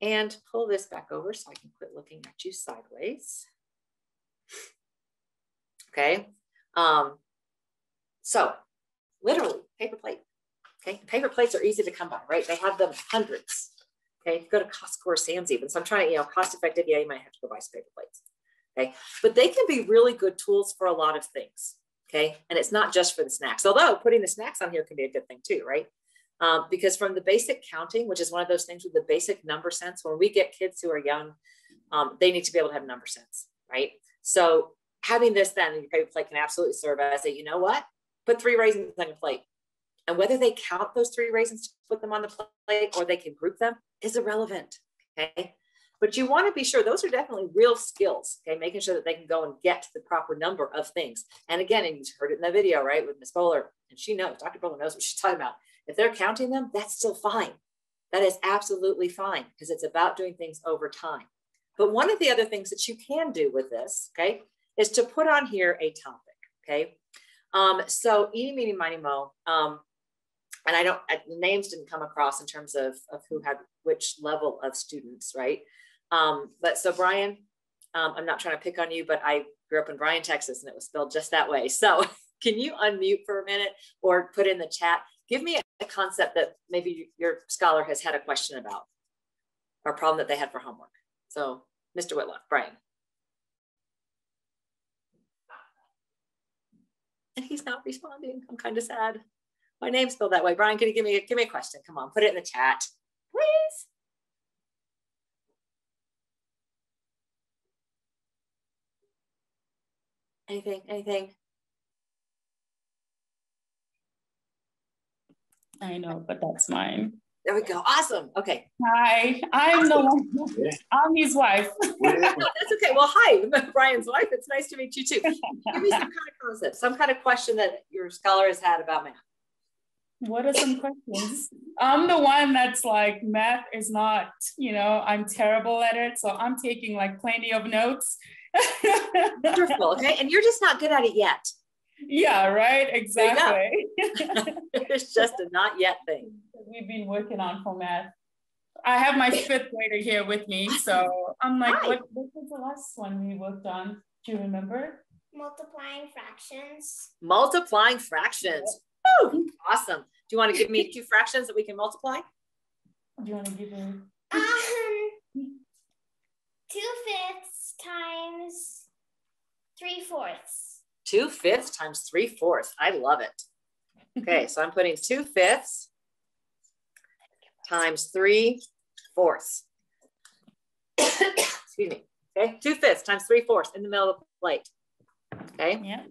and pull this back over so I can quit looking at you sideways. Okay, so literally paper plate. Okay, paper plates are easy to come by, right? They have them hundreds. Okay, you go to Costco or Sam's even. So I'm trying to, cost effective. Yeah, you might have to go buy some paper plates. Okay, but they can be really good tools for a lot of things. Okay, and it's not just for the snacks, although putting the snacks on here can be a good thing too, right? Because from the basic counting, which is one of those things with the basic number sense, when we get kids who are young, they need to be able to have number sense, right? So having this then in your paper plate can absolutely serve as a, you know what, put 3 raisins on your plate. And whether they count those 3 raisins to put them on the plate or they can group them is irrelevant, okay? But you want to be sure those are definitely real skills, okay? Making sure that they can go and get to the proper number of things. And again, and you heard it in the video, right, with Ms. Bowler, and she knows, Dr. Bowler knows what she's talking about. If they're counting them, that's still fine. That is absolutely fine because it's about doing things over time. But one of the other things that you can do with this, okay, is to put on here a topic, okay? So eeny, meeny, miny, mo, and the names didn't come across in terms of who had which level of students, right? But so Brian, I'm not trying to pick on you, but I grew up in Bryan, Texas, and it was spelled just that way. So can you unmute for a minute or put in the chat? Give me a concept that maybe your scholar has had a question about or a problem that they had for homework. So Mr. Whitlock, Brian. And he's not responding. I'm kind of sad. My name's spelled that way. Brian, can you give me a question? Come on, put it in the chat, please. Anything? I know, but that's mine. There we go. Awesome. Okay. Hi, I'm the one. I'm his wife. That's okay. Well, hi, Brian's wife. It's nice to meet you too. Give me some kind of concept, some kind of question that your scholar has had about math. What are some questions? I'm the one that's like, math is not, I'm terrible at it. So I'm taking like plenty of notes. Wonderful. Okay. And you're just not good at it yet. Yeah, right. Exactly. It's just a not yet thing. We've been working on for math. I have my fifth grader here with me. So I'm like, what was the last one we worked on? Do you remember? Multiplying fractions. Multiplying fractions. Woo! Awesome. Do you want to give me 2 fractions that we can multiply? Do you want to give me? 2/5 times 3/4. 2/5 times 3/4. I love it. Okay, so I'm putting 2/5 times 3/4. Excuse me. Okay, 2/5 times 3/4 in the middle of the plate. Okay. Yeah.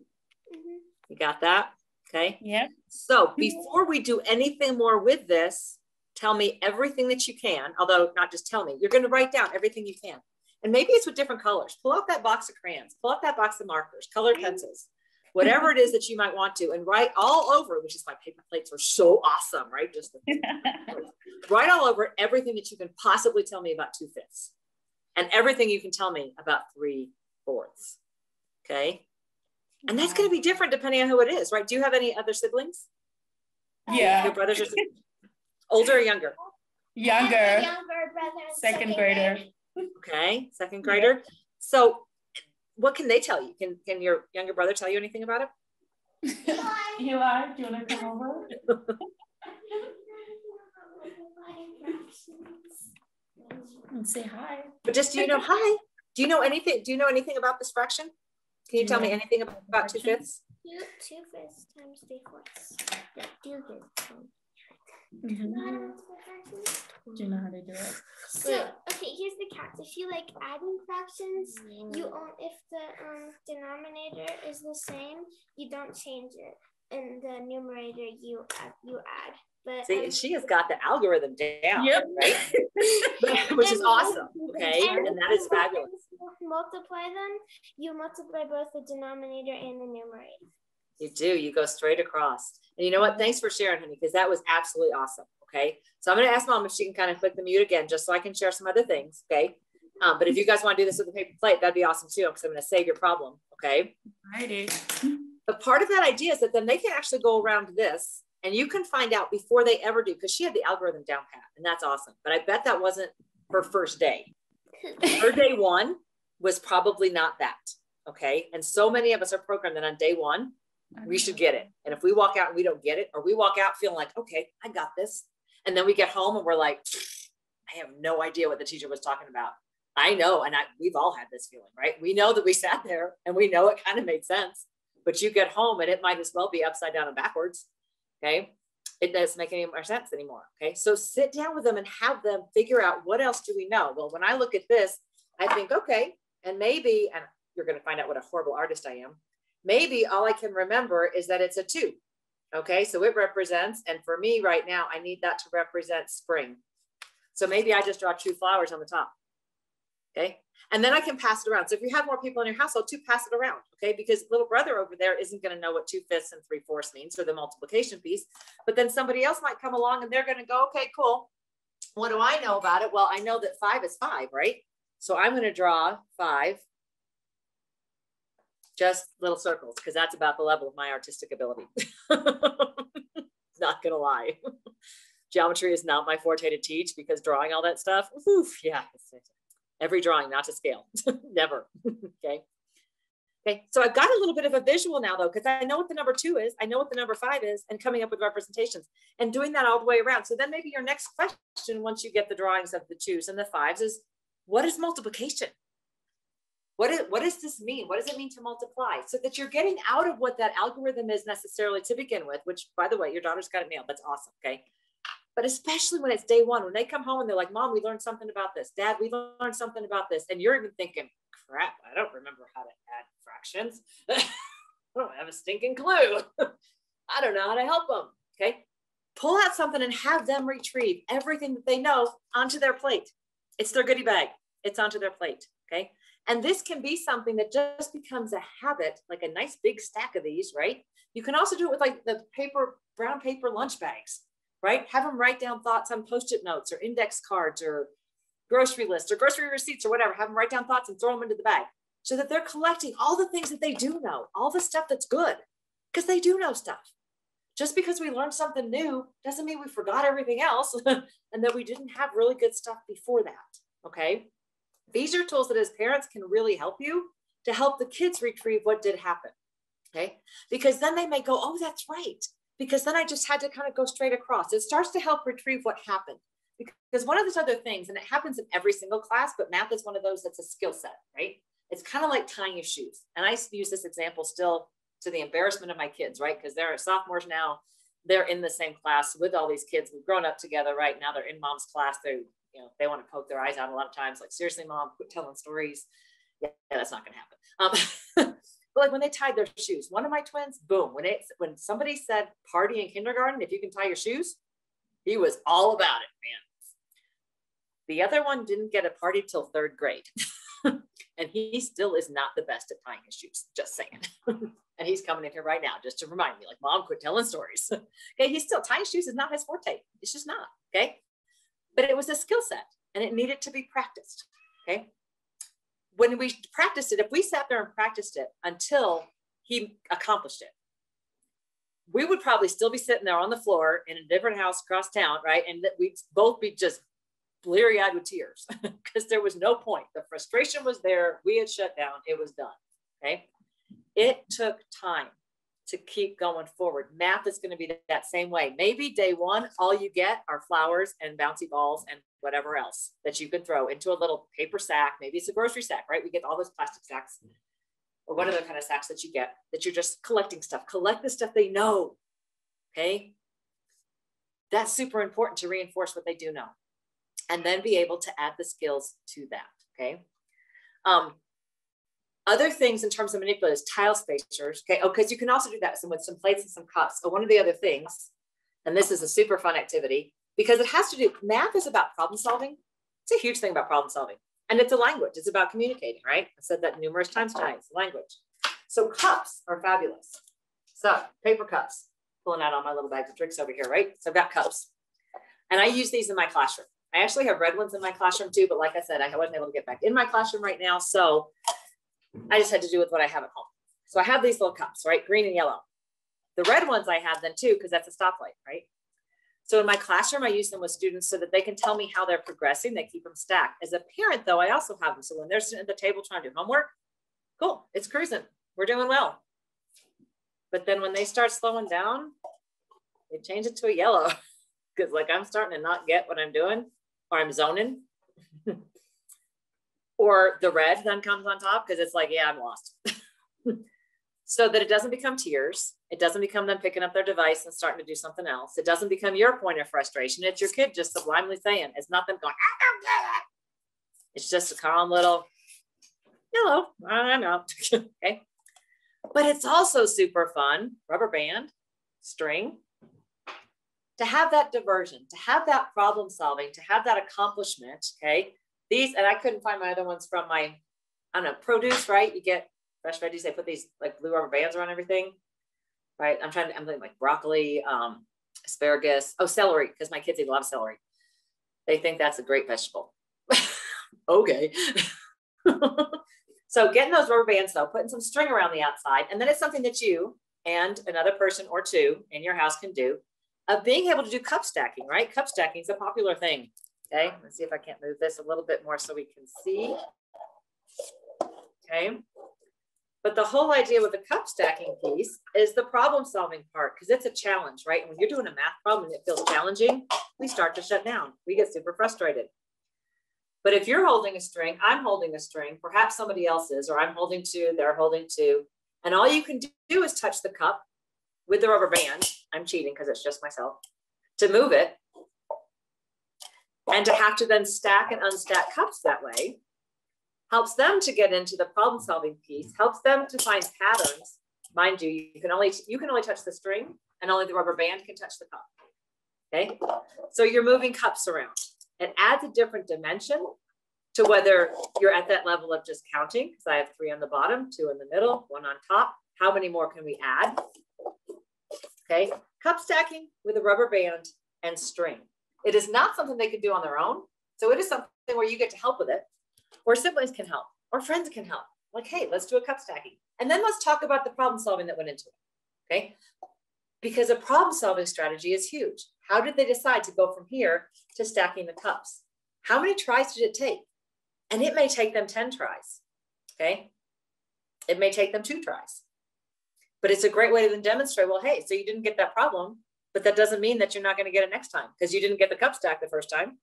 You got that? Okay. Yeah. So before we do anything more with this, tell me everything that you can, although not just tell me, you're going to write down everything you can. And maybe it's with different colors. Pull out that box of crayons, pull out that box of markers, colored pencils, whatever it is that you might want to, and write all over, which is why paper plates are so awesome, right? Just write all over everything that you can possibly tell me about 2/5 and everything you can tell me about 3/4. Okay. And that's going to be different depending on who it is, right? Do you have any other siblings? Yeah. Your brothers are older or younger? Younger. Younger brother. Second grader. Okay, second grader. So what can they tell you? Can your younger brother tell you anything about it? Eli, do you want to come over? And say hi. But just, do you know anything about this fraction? Can you tell me anything about 2/5? 2/5 times 3/4. Yeah, 2/5. Do you know how to do it? So, okay, here's the catch. If you like adding fractions, if the denominator is the same, you don't change it. And the numerator you add. But see, she has got the algorithm down, yep. Right? Which is awesome. Okay, and that is fabulous. Multiply them, you multiply both the denominator and the numerator. You do, you go straight across. And you know what? Thanks for sharing, honey, because that was absolutely awesome. Okay. So I'm going to ask Mom if she can kind of click the mute again, just so I can share some other things. Okay. But if you guys want to do this with a paper plate, that'd be awesome too, because I'm going to save your problem. Okay. Righty. But part of that idea is that then they can actually go around this and you can find out before they ever do, because she had the algorithm down pat, and that's awesome. But I bet that wasn't her first day. Her day one was probably not that. Okay. And so many of us are programmed that on day one, we should get it. And if we walk out and we don't get it, or we walk out feeling like, okay, I got this. And then we get home and we're like, I have no idea what the teacher was talking about. I know. And we've all had this feeling, right? We know that we sat there and we know it kind of made sense, but you get home and it might as well be upside down and backwards. Okay. It doesn't make any more sense anymore. Okay. So sit down with them and have them figure out, what else do we know? Well, when I look at this, I think, okay, and maybe, and you're going to find out what a horrible artist I am. Maybe all I can remember is that it's a 2. Okay, so it represents, and for me right now, I need that to represent spring. So maybe I just draw 2 flowers on the top. Okay, and then I can pass it around. So if you have more people in your household, to pass it around. Okay, because little brother over there isn't going to know what 2/5 and 3/4 means, or the multiplication piece. But then somebody else might come along and they're going to go, okay, cool. What do I know about it? Well, I know that 5 is 5, right? So I'm going to draw 5. Just little circles, because that's about the level of my artistic ability. Not gonna lie. Geometry is not my forte to teach, because drawing all that stuff, oof, yeah. Every drawing, not to scale, never. Okay. Okay, so I've got a little bit of a visual now though, because I know what the number 2 is, I know what the number 5 is, and coming up with representations and doing that all the way around. So then maybe your next question, once you get the drawings of the 2s and the 5s, is what is multiplication? What does this mean? What does it mean to multiply? So that you're getting out of what that algorithm is necessarily to begin with, which, by the way, your daughter's got it nailed. That's awesome. Okay. But especially when it's day one, when they come home and they're like, Mom, we learned something about this. Dad, we learned something about this. And you're even thinking, crap, I don't remember how to add fractions. I don't have a stinking clue. I don't know how to help them. Okay. pull out something and have them retrieve everything that they know onto their plate. It's their goodie bag. It's onto their plate, okay? And this can be something that just becomes a habit, like a nice big stack of these, right? You can also do it with like the brown paper lunch bags, right? Have them write down thoughts on Post-it notes or index cards or grocery lists or grocery receipts or whatever. Have them write down thoughts and throw them into the bag so that they're collecting all the things that they do know, all the stuff that's good, because they do know stuff. Just because we learned something new doesn't mean we forgot everything else and that we didn't have really good stuff before that, okay? These are tools that as parents can really help you to help the kids retrieve what did happen, okay? Because then they may go, oh, that's right. Because then I just had to kind of go straight across. It starts to help retrieve what happened. Because one of those other things, and it happens in every single class, but math is one of those that's a skill set, right? It's kind of like tying your shoes. And I use this example still to the embarrassment of my kids, right? Because they're sophomores now. They're in the same class with all these kids. We've grown up together, right? Now they're in mom's class. They want to poke their eyes out a lot of times. Like, seriously, mom, quit telling stories. Yeah, that's not going to happen. But like when they tied their shoes, one of my twins, boom, when somebody said party in kindergarten, if you can tie your shoes, he was all about it, man. The other one didn't get a party till 3rd grade. And he still is not the best at tying his shoes, just saying. And he's coming in here right now just to remind me, like, mom, quit telling stories. Okay, he's still, tying shoes is not his forte. It's just not, okay? But it was a skill set and it needed to be practiced, okay? When we practiced it, if we sat there and practiced it until he accomplished it, we would probably still be sitting there on the floor in a different house across town, right? And we'd both be just bleary-eyed with tears because there was no point. The frustration was there. We had shut down. It was done, okay? It took time to keep going forward. Math is going to be that same way. Maybe day one, all you get are flowers and bouncy balls and whatever else that you can throw into a little paper sack. Maybe it's a grocery sack, right? We get all those plastic sacks or what other kind of sacks that you get that you're just collecting stuff. Collect the stuff they know, okay? That's super important to reinforce what they do know. And then be able to add the skills to that, okay? Other things in terms of manipulators, tile spacers, okay? Oh, because you can also do that with some plates and some cups. So one of the other things, and this is a super fun activity, because it has to do, math is about problem solving. It's a huge thing about problem solving. And it's a language, it's about communicating, right? I said that numerous times tonight, it's a language. So cups are fabulous. So paper cups, pulling out all my little bags of tricks over here, right? So I've got cups. And I use these in my classroom. I actually have red ones in my classroom too, but like I said, I wasn't able to get back in my classroom right now. So I just had to do with what I have at home. So I have these little cups, right? Green and yellow. The red ones I have then too, because that's a stoplight, right? So in my classroom, I use them with students so that they can tell me how they're progressing. They keep them stacked. As a parent though, I also have them. So when they're sitting at the table trying to do homework, cool, it's cruising. We're doing well. But then when they start slowing down, they change it to a yellow because like I'm starting to not get what I'm doing or I'm zoning. Or the red then comes on top because it's like, yeah, I'm lost. So that it doesn't become tears. It doesn't become them picking up their device and starting to do something else. It doesn't become your point of frustration. It's your kid just sublimely saying, it's not them going, I don't get it. It's just a calm little, hello, I know, okay. But it's also super fun, rubber band, string, to have that diversion, to have that problem solving, to have that accomplishment, okay. These, and I couldn't find my other ones from my, I don't know, produce, right? You get fresh veggies, they put these like blue rubber bands around everything, right? I'm thinking like broccoli, asparagus, oh, celery, because my kids eat a lot of celery. They think that's a great vegetable. Okay. So getting those rubber bands though, putting some string around the outside, and then it's something that you and another person or two in your house can do, of being able to do cup stacking, right? Cup stacking is a popular thing. Okay, let's see if I can't move this a little bit more so we can see. Okay, but the whole idea with the cup stacking piece is the problem solving part, because it's a challenge, right? And when you're doing a math problem and it feels challenging, we start to shut down. We get super frustrated. But if you're holding a string, I'm holding a string, perhaps somebody else is, or I'm holding two, they're holding two, and all you can do is touch the cup with the rubber band. I'm cheating because it's just myself, to move it. And to have to then stack and unstack cups that way helps them to get into the problem solving piece, helps them to find patterns. Mind you, you can only touch the string and only the rubber band can touch the cup. okay? So you're moving cups around. It adds a different dimension to whether you're at that level of just counting, because I have 3 on the bottom, 2 in the middle, 1 on top. How many more can we add? Okay, cup stacking with a rubber band and string. It is not something they can do on their own. So it is something where you get to help with it, or siblings can help, or friends can help. Like, hey, let's do a cup stacking. And then let's talk about the problem solving that went into it, okay? Because a problem solving strategy is huge. How did they decide to go from here to stacking the cups? How many tries did it take? And it may take them 10 tries, okay? It may take them 2 tries. But it's a great way to then demonstrate, well, hey, so you didn't get that problem, but that doesn't mean that you're not going to get it next time because you didn't get the cup stack the first time.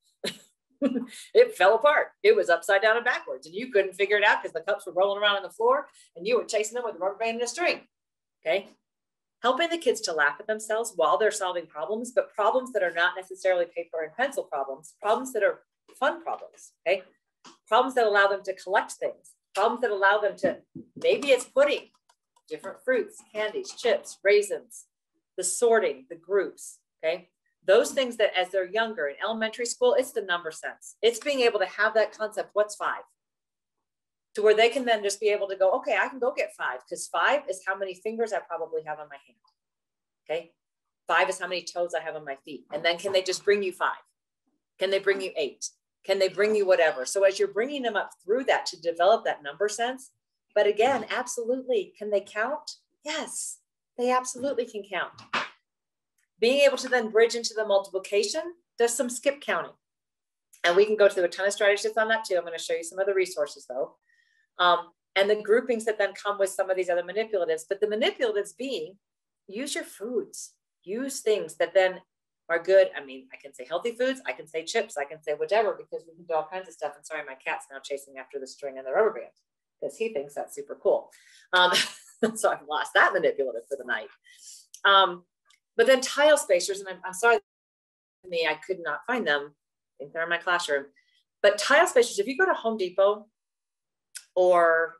It fell apart. It was upside down and backwards, and you couldn't figure it out because the cups were rolling around on the floor and you were chasing them with a rubber band and a string, okay? Helping the kids to laugh at themselves while they're solving problems, but problems that are not necessarily paper and pencil problems, problems that are fun problems, okay? Problems that allow them to collect things, problems that allow them to, maybe it's pudding, different fruits, candies, chips, raisins, the sorting, the groups, okay? Those things that as they're younger in elementary school, it's the number sense. It's being able to have that concept, what's 5? To where they can then just be able to go, okay, I can go get 5 because 5 is how many fingers I probably have on my hand, okay? 5 is how many toes I have on my feet. And then can they just bring you 5? Can they bring you 8? Can they bring you whatever? So as you're bringing them up through that to develop that number sense, but again, absolutely, can they count? Yes, they absolutely can count. Being able to then bridge into the multiplication does some skip counting. And we can go through a ton of strategies on that too. I'm going to show you some other resources though. And the groupings that then come with some of these other manipulatives, but the manipulatives being, use your foods, use things that then are good. I mean, I can say healthy foods, I can say chips, I can say whatever, because we can do all kinds of stuff. And sorry, my cat's now chasing after the string and the rubber band because he thinks that's super cool. So I've lost that manipulative for the night. But then tile spacers, and I'm sorry, I could not find them. I think they're in my classroom. But tile spacers, if you go to Home Depot or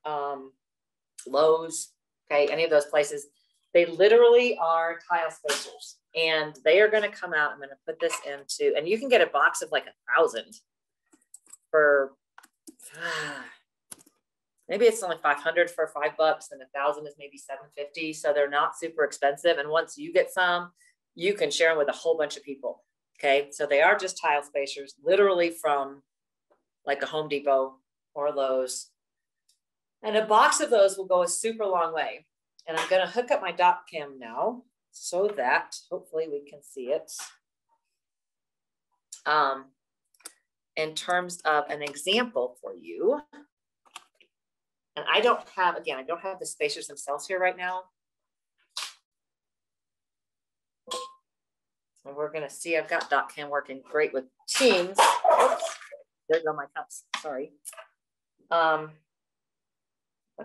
Lowe's, okay, any of those places, they literally are tile spacers. And they are going to come out. I'm going to put this into, and you can get a box of like 1,000 for, maybe it's only 500 for $5 and 1,000 is maybe $750. So they're not super expensive. And once you get some, you can share them with a whole bunch of people. Okay. So they are just tile spacers, literally from like a Home Depot or Lowe's. And a box of those will go a super long way. And I'm going to hook up my dot cam now so that hopefully we can see it. In terms of an example for you. And I don't have, again, I don't have the spacers themselves here right now. And we're going to see, I've got dot cam working great with Teams. Oops, there go my cups, sorry. I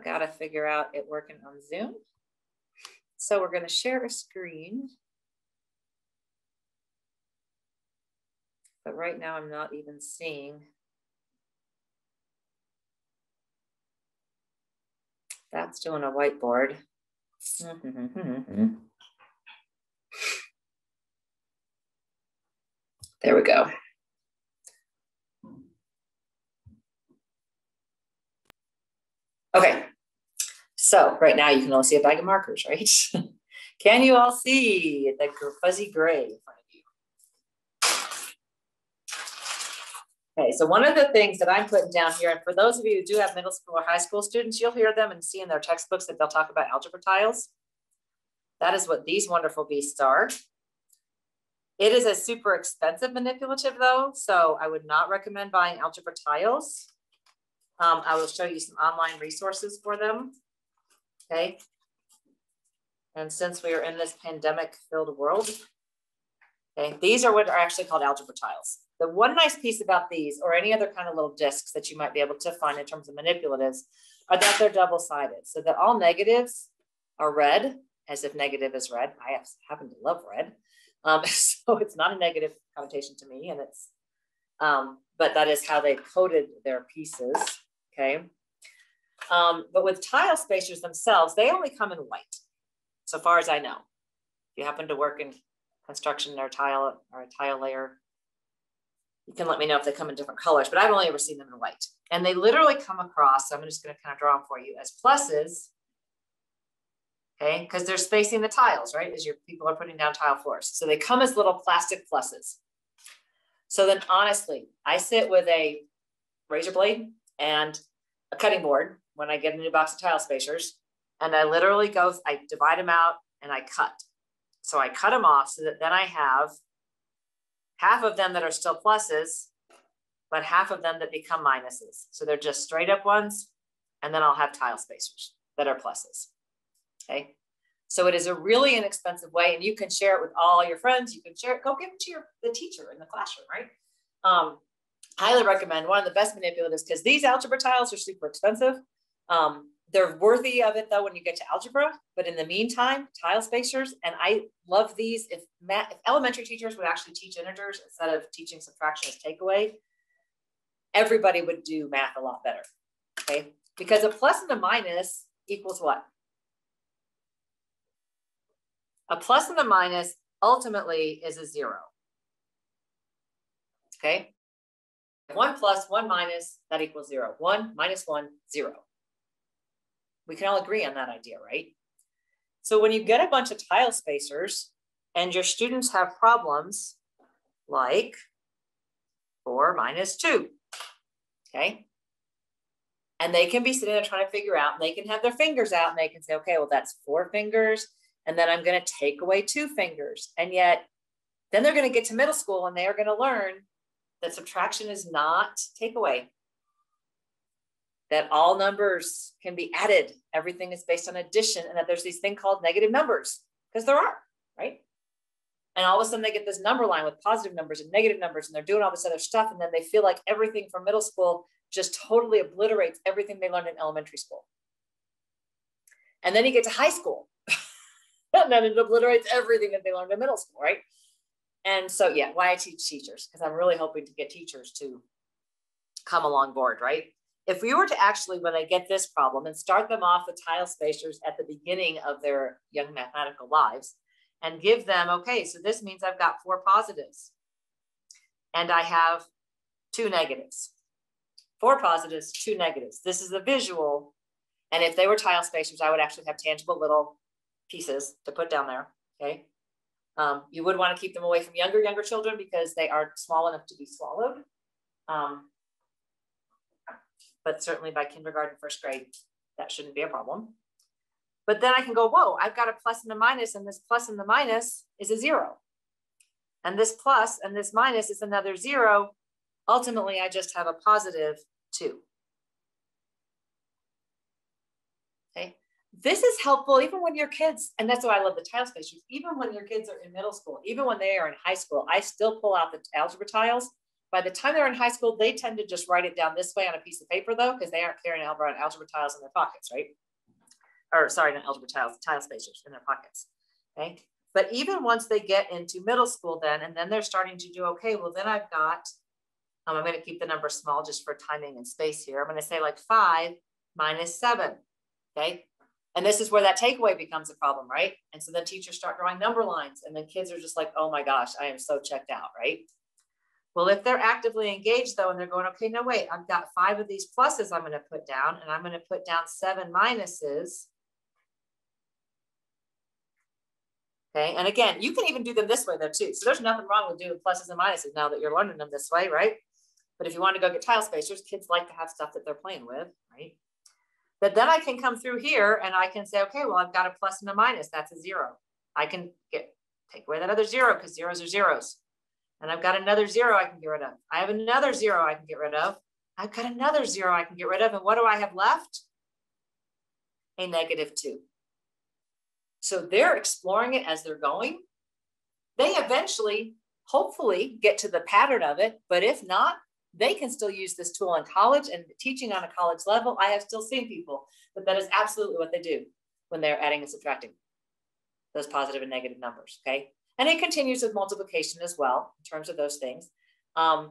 got to figure out it working on Zoom. So we're going to share a screen. But right now I'm not even seeing. That's doing a whiteboard. There we go. Okay. So right now you can only see a bag of markers, right? Can you all see the fuzzy gray in front of you? Okay, so one of the things that I'm putting down here, and for those of you who do have middle school or high school students, you'll hear them and see in their textbooks that they'll talk about algebra tiles. That is what these wonderful beasts are. It is a super expensive manipulative though, so I would not recommend buying algebra tiles. I will show you some online resources for them. Okay. And since we are in this pandemic-filled world, okay, these are what are actually called algebra tiles. The one nice piece about these, or any other kind of little discs that you might be able to find in terms of manipulatives, are that they're double-sided, so that all negatives are red, as if negative is red. I happen to love red, so it's not a negative connotation to me, and it's, but that is how they coded their pieces. Okay. But with tile spacers themselves, they only come in white, so far as I know. If you happen to work in construction or tile or a tile layer. You can let me know if they come in different colors, but I've only ever seen them in white. And they literally come across, so I'm just going to kind of draw them for you as pluses. Okay, because they're spacing the tiles, right? As your people are putting down tile floors. So they come as little plastic pluses. So then honestly, I sit with a razor blade and a cutting board when I get a new box of tile spacers. And I literally go, I divide them out and I cut. So I cut them off so that then I have half of them that are still pluses, but half of them that become minuses. So they're just straight up ones. And then I'll have tile spacers that are pluses. Okay. So it is a really inexpensive way, and you can share it with all your friends. You can share it, go give it to the teacher in the classroom, right? Highly recommend, one of the best manipulatives, because these algebra tiles are super expensive. They're worthy of it though when you get to algebra, but in the meantime, tile spacers, and I love these. If elementary teachers would actually teach integers instead of teaching subtraction as takeaway, everybody would do math a lot better, okay? Because a plus and a minus equals what? A plus and a minus ultimately is a 0. Okay. 1 plus, 1 minus, that equals 0. 1 minus 1, 0. We can all agree on that idea, right? So when you get a bunch of tile spacers and your students have problems like 4 minus 2, okay? And they can be sitting there trying to figure out, and they can have their fingers out and they can say, okay, well, that's 4 fingers. And then I'm going to take away 2 fingers. And yet then they're going to get to middle school and they are going to learn that subtraction is not takeaway, that all numbers can be added. Everything is based on addition, and that there's these thing called negative numbers, because there are, right? And all of a sudden they get this number line with positive numbers and negative numbers, and they're doing all this other stuff. And then they feel like everything from middle school just totally obliterates everything they learned in elementary school. And then you get to high school. And then it obliterates everything that they learned in middle school, right? And so, yeah, why I teach teachers, because I'm really hoping to get teachers to come along board, right? If we were to actually, when they get this problem, and start them off with tile spacers at the beginning of their young mathematical lives, and give them, okay, so this means I've got 4 positives, and I have 2 negatives. 4 positives, 2 negatives. This is a visual, and if they were tile spacers, I would actually have tangible little pieces to put down there, okay? You would want to keep them away from younger children because they are small enough to be swallowed. But certainly by kindergarten, 1st grade, that shouldn't be a problem. But then I can go, whoa, I've got a plus and a minus, and this plus and the minus is a 0. And this plus and this minus is another 0. Ultimately, I just have a positive 2. Okay. This is helpful even when your kids, and that's why I love the tile spacers, even when your kids are in middle school, even when they are in high school, I still pull out the algebra tiles. By the time they're in high school, they tend to just write it down this way on a piece of paper though, because they aren't carrying algebra tiles in their pockets, right? Or sorry, not algebra tiles, tile spacers in their pockets, okay? But even once they get into middle school then, and then they're starting to do, okay, well then I've got, I'm gonna keep the number small just for timing and space here. I'm gonna say like 5 minus 7, okay? And this is where that takeaway becomes a problem, right? And so then teachers start drawing number lines, and then kids are just like, oh my gosh, I am so checked out, right? Well, if they're actively engaged though, and they're going, okay, no, wait, I've got 5 of these pluses I'm gonna put down, and I'm gonna put down 7 minuses. Okay, and again, you can even do them this way though too. So there's nothing wrong with doing pluses and minuses now that you're learning them this way, right? But if you want to go get tile spacers, kids like to have stuff that they're playing with, right? But then I can come through here and I can say, okay, well, I've got a plus and a minus. That's a 0. I can take away that other 0 because zeros are zeros. And I've got another 0 I can get rid of. I have another 0 I can get rid of. I've got another 0 I can get rid of. And what do I have left? A negative 2. So they're exploring it as they're going. They eventually, hopefully, get to the pattern of it. But if not, they can still use this tool in college and teaching on a college level. I have still seen people, but that is absolutely what they do when they're adding and subtracting those positive and negative numbers, okay? And it continues with multiplication as well in terms of those things. And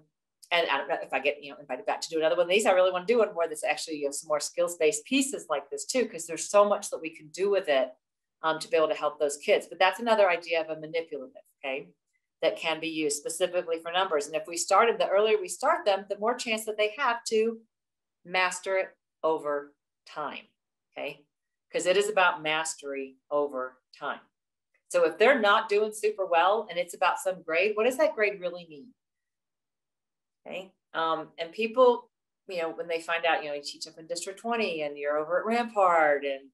I don't know if I get invited back to do another one of these. I really want to do one more that's actually some more skills-based pieces like this too, because there's so much that we can do with it to be able to help those kids. But that's another idea of a manipulative, okay, that can be used specifically for numbers. And if we started, the earlier we start them, the more chance that they have to master it over time, okay? Because it is about mastery over time. So if they're not doing super well and it's about some grade, what does that grade really mean? Okay. And people, you know, when they find out, you know, you teach up in District 20 and you're over at Rampart and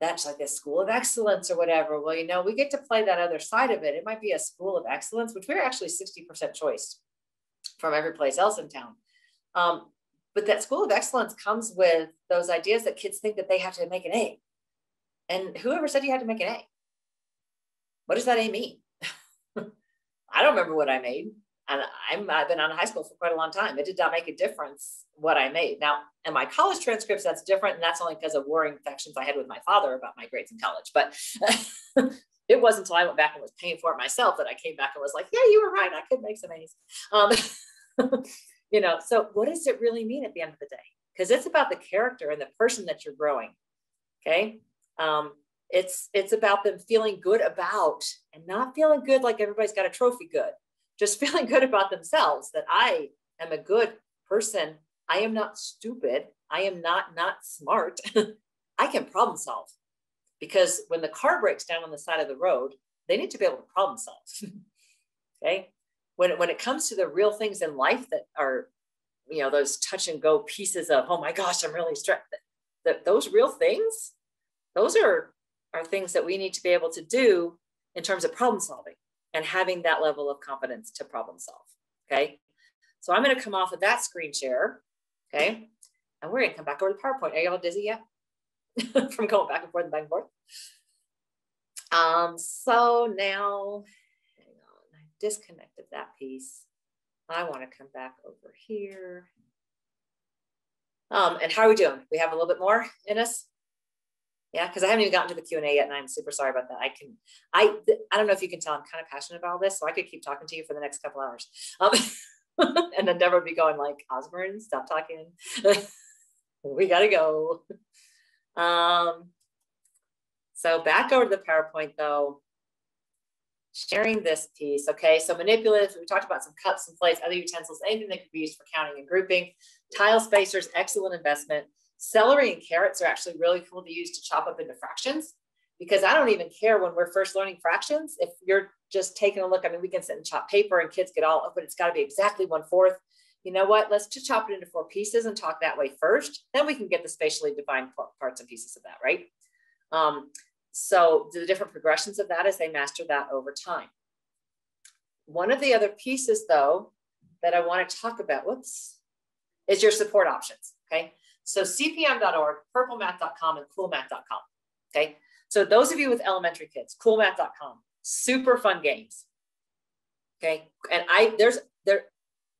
that's like a school of excellence or whatever. Well, you know, we get to play that other side of it. It might be a school of excellence, which we're actually 60% choice from every place else in town. But that school of excellence comes with those ideas that kids think that they have to make an A. And whoever said you had to make an A? What does that A mean? I don't remember what I made. And I've been out of high school for quite a long time. It did not make a difference what I made. Now, in my college transcripts, that's different. And that's only because of warring affections I had with my father about my grades in college. But it wasn't until I went back and was paying for it myself that I came back and was like, yeah, you were right. I could make some A's. You know, so what does it really mean at the end of the day? Because it's about the character and the person that you're growing. Okay. It's about them feeling good about and not feeling good like everybody's got a trophy good. Just feeling good about themselves, that I am a good person. I am not stupid. I am not smart. I can problem solve, because when the car breaks down on the side of the road, they need to be able to problem solve. Okay. When it comes to the real things in life that are, you know, those touch and go pieces of, oh my gosh, I'm really stressed. That those real things, those are things that we need to be able to do in terms of problem solving and having that level of confidence to problem solve. Okay. So I'm going to come off of that screen share. Okay. And we're going to come back over to PowerPoint. Are y'all dizzy yet? From going back and forth and back and forth. So now, hang on, I disconnected that piece. I want to come back over here. And how are we doing? We have a little bit more in us? Yeah, because I haven't even gotten to the Q&A yet, and I'm super sorry about that. I don't know if you can tell, I'm kind of passionate about this, so I could keep talking to you for the next couple hours. And then Deborah would be going like, Osborne, stop talking. We got to go. So back over to the PowerPoint though, sharing this piece. Okay, so manipulative, we talked about some cups and plates, other utensils, anything that could be used for counting and grouping. Tile spacers, excellent investment. Celery and carrots are actually really cool to use to chop up into fractions, because I don't even care when we're first learning fractions. If you're just taking a look, I mean, we can sit and chop paper and kids get all, but it's got to be exactly 1/4. You know what? Let's just chop it into 4 pieces and talk that way first. Then we can get the spatially defined parts and pieces of that, right? So the different progressions of that as they master that over time. One of the other pieces though, that I want to talk about, is your support options, okay? So cpm.org, purplemath.com, and coolmath.com, okay? So those of you with elementary kids, coolmath.com, super fun games, okay? And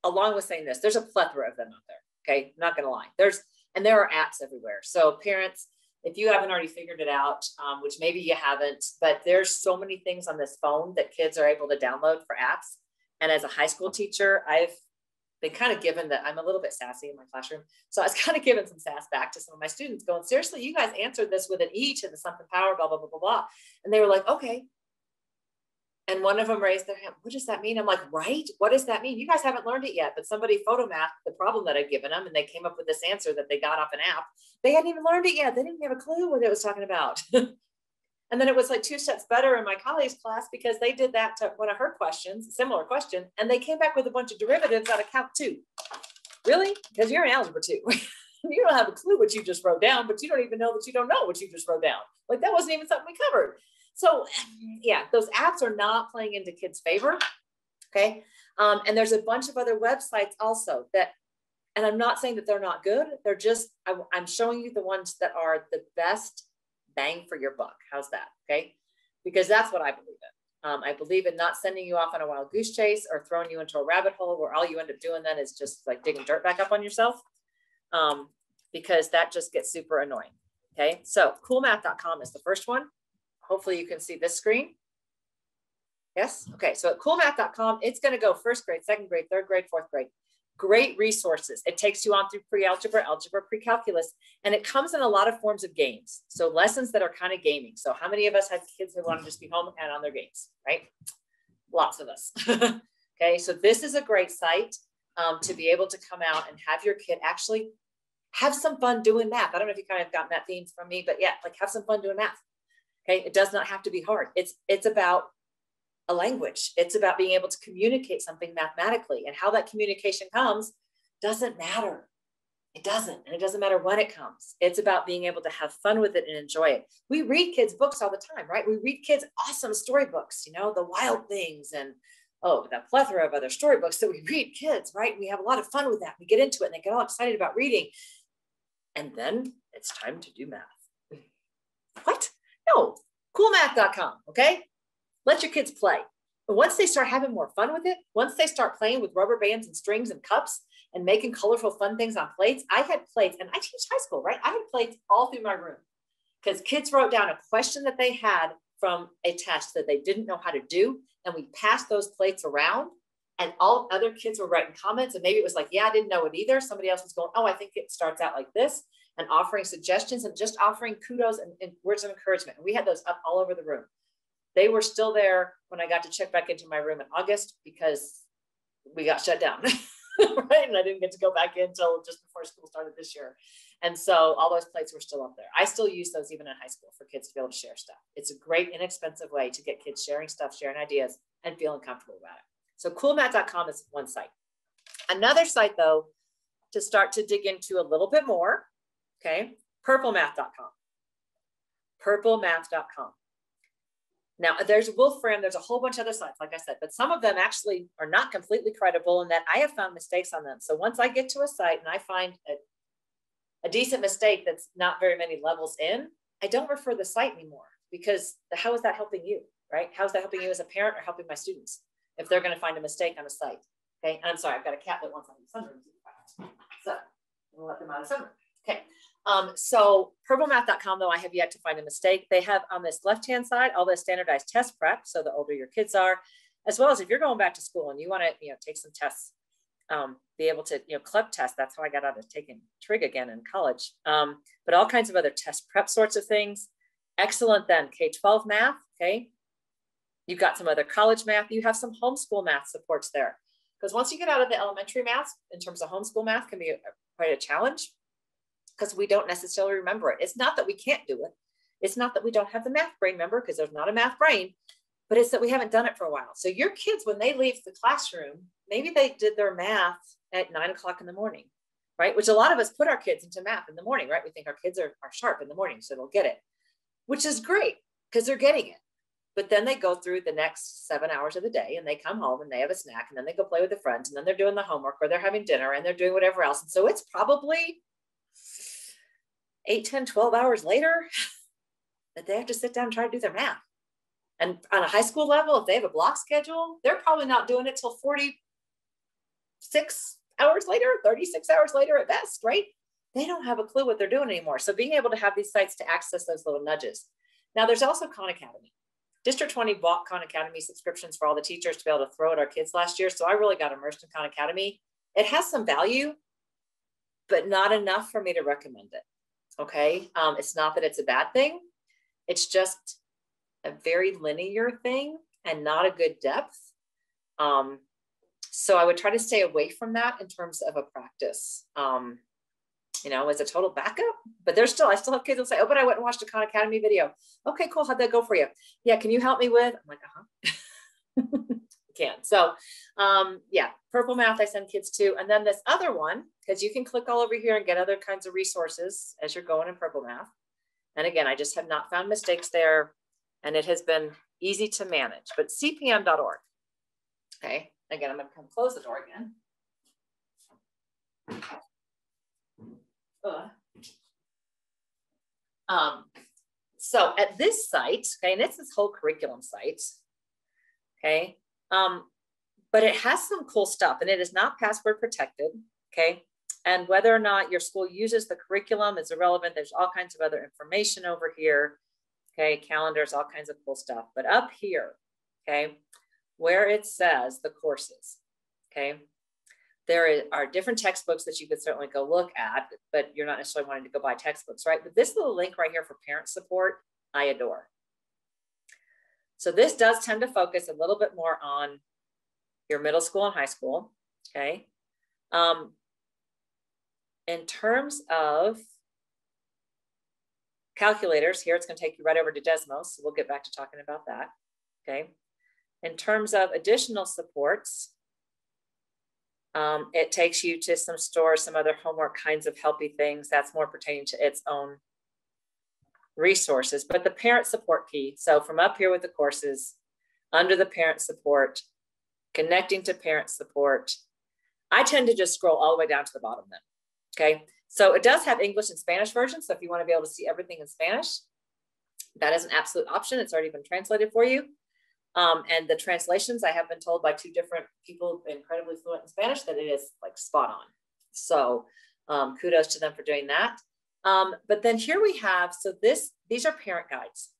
along with saying this, there's a plethora of them out there, okay? Not gonna lie. There are apps everywhere. So parents, if you haven't already figured it out, which maybe you haven't, but there's so many things on this phone that kids are able to download for apps. And as a high school teacher, I've been kind of given that I'm a little bit sassy in my classroom. So I was kind of giving some sass back to some of my students going, seriously, you guys answered this with an E to the something power, blah, blah, blah, blah, blah. And they were like, okay. And one of them raised their hand. What does that mean? I'm like, right? What does that mean? You guys haven't learned it yet, but somebody photomathed the problem that I'd given them and they came up with this answer that they got off an app. They hadn't even learned it yet. They didn't have a clue what it was talking about. And then it was like 2 steps better in my colleague's class because they did that to one of her questions, a similar question, and they came back with a bunch of derivatives out of Calc 2. Really? Because you're in Algebra 2. You don't have a clue what you just wrote down, but you don't even know that you don't know what you just wrote down. Like that wasn't even something we covered. So yeah, those apps are not playing into kids' favor, okay? And there's a bunch of other websites also that, and I'm not saying that they're not good. They're just, I'm showing you the ones that are the best bang for your buck. How's that? Okay. Because that's what I believe in. I believe in not sending you off on a wild goose chase or throwing you into a rabbit hole where all you end up doing then is just like digging dirt back up on yourself. Because that just gets super annoying. Okay. So coolmath.com is the first one. Hopefully you can see this screen. Yes. Okay. So at coolmath.com, it's going to go 1st grade, 2nd grade, 3rd grade, 4th grade. great resources. It takes you on through pre-algebra, algebra, pre-calculus, and it comes in a lot of forms of games. So lessons that are kind of gaming. So how many of us have kids who want to just be home and on their games, right? Lots of us. Okay, so this is a great site to be able to come out and have your kid actually have some fun doing math. I don't know if you kind of gotten that theme from me, but yeah, like have some fun doing math. Okay, it does not have to be hard. It's about a language. It's about being able to communicate something mathematically, and how that communication comes doesn't matter. It doesn't, and it doesn't matter when it comes. It's about being able to have fun with it and enjoy it. We read kids books all the time, right? We read kids awesome storybooks, you know, the Wild Things and the plethora of other storybooks that we read kids, right? We have a lot of fun with that. We get into it and they get all excited about reading. And then it's time to do math. What? No, coolmath.com, okay? Let your kids play. But once they start having more fun with it, once they start playing with rubber bands and strings and cups and making colorful fun things on plates, I had plates, and I teach high school, right? I had plates all through my room because kids wrote down a question that they had from a test that they didn't know how to do. And we passed those plates around, and all other kids were writing comments. And maybe it was like, yeah, I didn't know it either. Somebody else was going, oh, I think it starts out like this, and offering suggestions and just offering kudos and words of encouragement. And we had those up all over the room. They were still there when I got to check back into my room in August because we got shut down, right? And I didn't get to go back in until just before school started this year. And so all those plates were still up there. I still use those even in high school for kids to be able to share stuff. It's a great, inexpensive way to get kids sharing stuff, sharing ideas, and feeling comfortable about it. So coolmath.com is one site. Another site, though, to start to dig into a little bit more, okay, purplemath.com. Purplemath.com. Now, there's Wolfram, there's a whole bunch of other sites, like I said, but some of them actually are not completely credible, and that I have found mistakes on them. So once I get to a site and I find a decent mistake that's not very many levels in, I don't refer the site anymore, because how is that helping you, right? How is that helping you as a parent or helping my students if they're going to find a mistake on a site? Okay, and I'm sorry, I've got a cat that wants on the sunroom. So we'll let them out of the sunroom. Okay. So purplemath.com, though, I have yet to find a mistake. They have on this left-hand side all the standardized test prep. So the older your kids are, as well as if you're going back to school and you want to, take some tests, be able to, CLEP test. That's how I got out of taking trig again in college. But all kinds of other test prep sorts of things. Excellent then, K-12 math, okay? You've got some other college math. You have some homeschool math supports there. Because once you get out of the elementary math, in terms of homeschool math, can be quite a challenge, because we don't necessarily remember it. It's not that we can't do it. It's not that we don't have the math brain, remember, because there's not a math brain, but it's that we haven't done it for a while. So your kids, when they leave the classroom, maybe they did their math at 9 o'clock in the morning, right? Which a lot of us put our kids into math in the morning, right? We think our kids are sharp in the morning, so they'll get it, which is great because they're getting it. But then they go through the next 7 hours of the day and they come home and they have a snack, and then they go play with their friends, and then they're doing the homework, or they're having dinner, and they're doing whatever else. And so it's probably 8, 10, 12 hours later that they have to sit down and try to do their math. And on a high school level, if they have a block schedule, they're probably not doing it till 46 hours later, 36 hours later at best, right? They don't have a clue what they're doing anymore. So being able to have these sites to access those little nudges. Now there's also Khan Academy. District 20 bought Khan Academy subscriptions for all the teachers to be able to throw at our kids last year. So I really got immersed in Khan Academy. It has some value, but not enough for me to recommend it. Okay. It's not that it's a bad thing. It's just a very linear thing and not a good depth. So I would try to stay away from that in terms of a practice, as a total backup, but I still have kids who say, oh, but I went and watched a Khan Academy video. Okay, cool. How'd that go for you? Yeah. Can you help me with? I'm like, can. So Purple Math I send kids to. And then this other one, because you can click all over here and get other kinds of resources as you're going in Purple Math. And again, I just have not found mistakes there, and it has been easy to manage, but cpm.org. Okay. Again, I'm going to come close the door again. So at this site, okay, and it's this whole curriculum site, okay, but it has some cool stuff, and it is not password protected, okay, and whether or not your school uses the curriculum is irrelevant. There's all kinds of other information over here, okay, calendars, all kinds of cool stuff, but up here, okay, where it says the courses, okay, there are different textbooks that you could certainly go look at, but you're not necessarily wanting to go buy textbooks, right? But this little link right here for parent support, I adore. So this does tend to focus a little bit more on your middle school and high school, okay? In terms of calculators, here it's going to take you right over to Desmos, so we'll get back to talking about that, okay? In terms of additional supports, it takes you to some stores, some other homework kinds of helpy things that's more pertaining to its own resources. But the parent support key, so from up here with the courses, under the parent support, connecting to parent support, I tend to just scroll all the way down to the bottom then, okay? So it does have English and Spanish versions. So if you want to be able to see everything in Spanish, that is an absolute option. It's already been translated for you. And the translations, I have been told by 2 different people incredibly fluent in Spanish that it is like spot on. So kudos to them for doing that. But then here we have, so these are parent guides.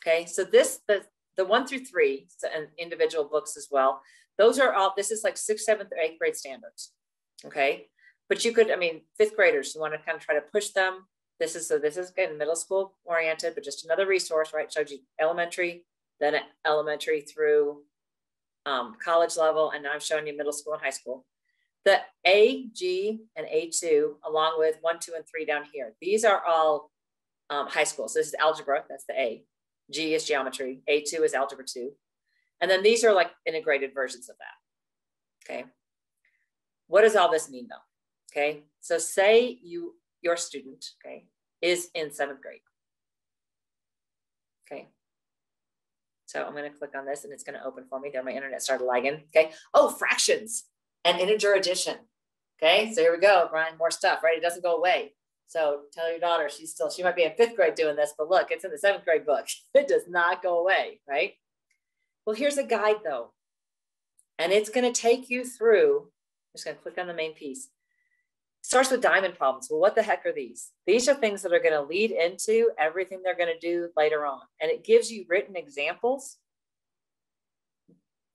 Okay, so the 1 through 3 and individual books as well. Those are all, this is like 6th, 7th, or 8th grade standards. Okay, but you could, I mean, 5th graders, you want to kind of try to push them. This is again middle school oriented, but just another resource, right? Showed you elementary, then elementary through college level, and now I'm showing you middle school and high school. The A, G, and A2, along with 1, 2, and 3 down here. These are all high school. So this is algebra, that's the A. G is geometry. A2 is algebra 2. And then these are like integrated versions of that, okay? What does all this mean though? Okay, so say your student, okay, is in 7th grade. Okay, so I'm going to click on this and it's going to open for me. There, my internet started lagging. Okay, oh, fractions and integer addition. Okay, so here we go, Brian, more stuff, right? It doesn't go away. So tell your daughter she might be in 5th grade doing this, but look, it's in the 7th grade book. It does not go away, right? Well, here's a guide though, and it's going to take you through. I'm just going to click on the main piece. Starts with diamond problems. Well, what the heck are these? These are things that are going to lead into everything they're going to do later on. And it gives you written examples,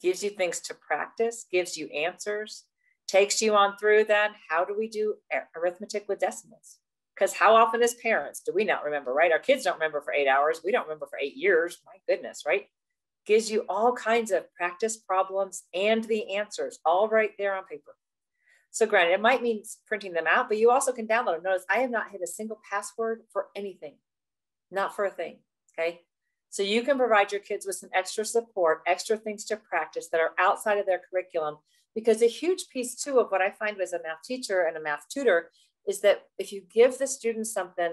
gives you things to practice, gives you answers, takes you on through that. How do we do arithmetic with decimals? Because how often as parents do we not remember, right? Our kids don't remember for 8 hours. We don't remember for 8 years. My goodness, right? Gives you all kinds of practice problems and the answers all right there on paper. So granted, it might mean printing them out, but you also can download them. Notice I have not hit a single password for anything, not for a thing, okay? So you can provide your kids with some extra support, extra things to practice that are outside of their curriculum, because a huge piece too of what I find as a math teacher and a math tutor is that if you give the students something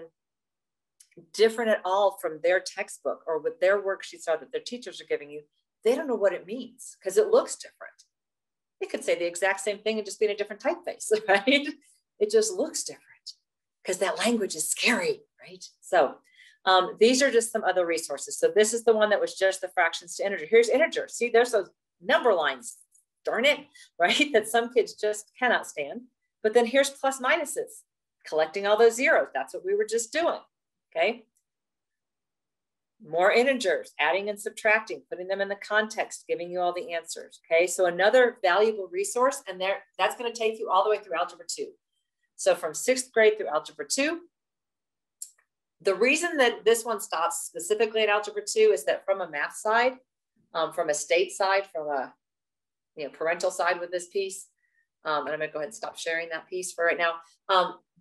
different at all from their textbook or what their worksheets are that their teachers are giving you, they don't know what it means because it looks different. It could say the exact same thing and just be in a different typeface, right? It just looks different because that language is scary, right? So these are just some other resources. So this is the one that was just the fractions to integer. Here's integer. See, there's those number lines, darn it, right? That some kids just cannot stand. But then here's plus minuses, collecting all those zeros. That's what we were just doing, okay? More integers, adding and subtracting, putting them in the context, giving you all the answers, okay? So another valuable resource, and that's going to take you all the way through Algebra 2. So from 6th grade through Algebra 2, the reason that this one stops specifically at Algebra 2 is that from a math side, from a state side, from a parental side with this piece, and I'm going to go ahead and stop sharing that piece for right now.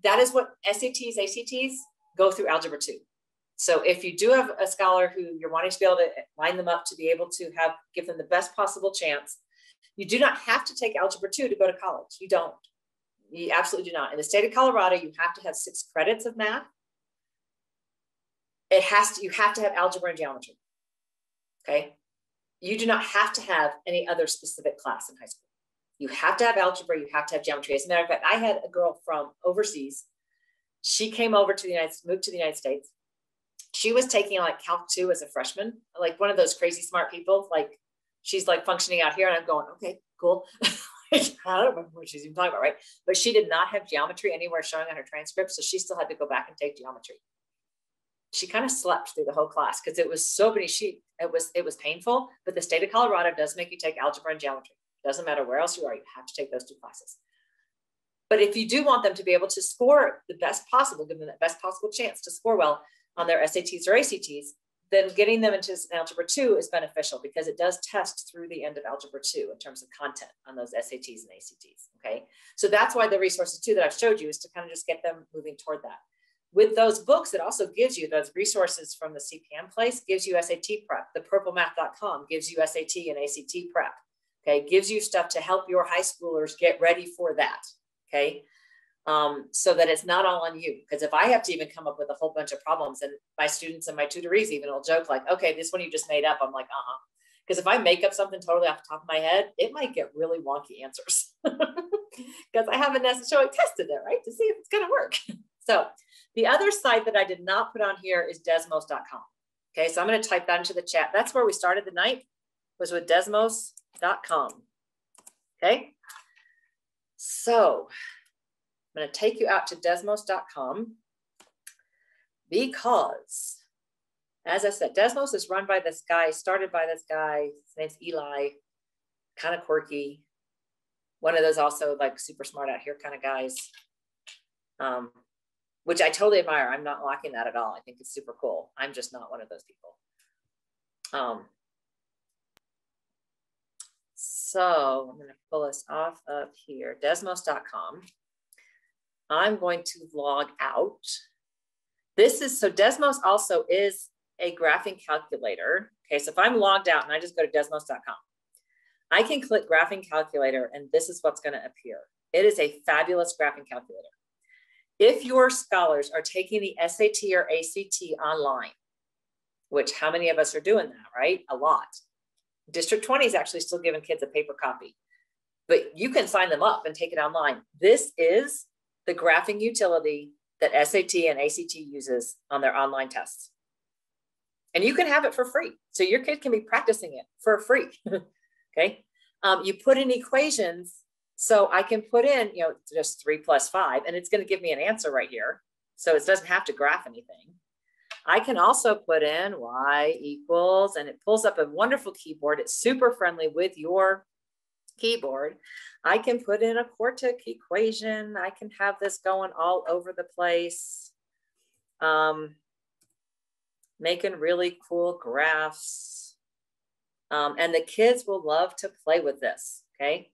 That is what SATs, ACTs go through Algebra 2. So if you do have a scholar who you're wanting to be able to line them up to be able to give them the best possible chance, you do not have to take Algebra 2 to go to college. You don't. You absolutely do not. In the state of Colorado, you have to have 6 credits of math. You have to have algebra and geometry. Okay. You do not have to have any other specific class in high school. You have to have algebra. You have to have geometry. As a matter of fact, I had a girl from overseas. She came over to moved to the United States. She was taking like Calc 2 as a freshman, like one of those crazy smart people. Like she's like functioning out here and I'm going, okay, cool. I don't remember what she's even talking about, right? But she did not have geometry anywhere showing on her transcript. So she still had to go back and take geometry. She kind of slept through the whole class because it was so many it was painful, but the state of Colorado does make you take algebra and geometry. It doesn't matter where else you are, you have to take those 2 classes. But if you do want them to be able to score the best possible, give them the best possible chance to score well on their SATs or ACTs, then getting them into Algebra 2 is beneficial because it does test through the end of Algebra 2 in terms of content on those SATs and ACTs, okay? So that's why the resources too that I've showed you is to kind of just get them moving toward that. With those books, it also gives you those resources from the CPM place, gives you SAT prep. The purplemath.com gives you SAT and ACT prep, okay? Gives you stuff to help your high schoolers get ready for that, okay? So that it's not all on you. Because if I have to even come up with a whole bunch of problems, and my students and my tutorees even will joke like, okay, this one you just made up. I'm like, because if I make up something totally off the top of my head, it might get really wonky answers because I haven't necessarily tested it, right? To see if it's going to work. So the other site that I did not put on here is desmos.com. Okay, so I'm going to type that into the chat. That's where we started the night, was with desmos.com. Okay, so I'm going to take you out to desmos.com because, as I said, Desmos is run by this guy, started by this guy. His name's Eli, kind of quirky. One of those also like super smart out here kind of guys, which I totally admire. I'm not lacking that at all. I think it's super cool. I'm just not one of those people. So I'm going to pull us off of here, desmos.com. I'm going to log out. So Desmos also is a graphing calculator. Okay, so if I'm logged out and I just go to desmos.com, I can click graphing calculator and this is what's going to appear. It is a fabulous graphing calculator. If your scholars are taking the SAT or ACT online, which how many of us are doing that, right? A lot. District 20 is actually still giving kids a paper copy, but you can sign them up and take it online. This is the graphing utility that SAT and ACT uses on their online tests. And you can have it for free. So your kid can be practicing it for free, okay? You put in equations. So I can put in, just 3 + 5, and it's going to give me an answer right here. So it doesn't have to graph anything. I can also put in y equals, and it pulls up a wonderful keyboard. It's super friendly with your keyboard. I can put in a quartic equation. I can have this going all over the place, making really cool graphs. And the kids will love to play with this, okay?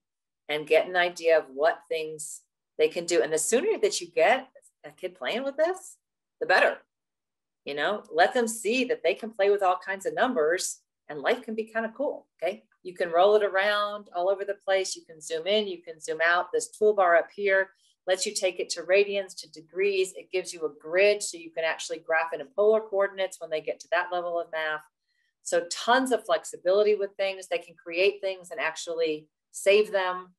And get an idea of what things they can do. And the sooner that you get a kid playing with this, the better. Let them see that they can play with all kinds of numbers and life can be kind of cool, okay? You can roll it around all over the place. You can zoom in, you can zoom out. This toolbar up here lets you take it to radians, to degrees. It gives you a grid so you can actually graph it in polar coordinates when they get to that level of math. So tons of flexibility with things. They can create things and actually save them,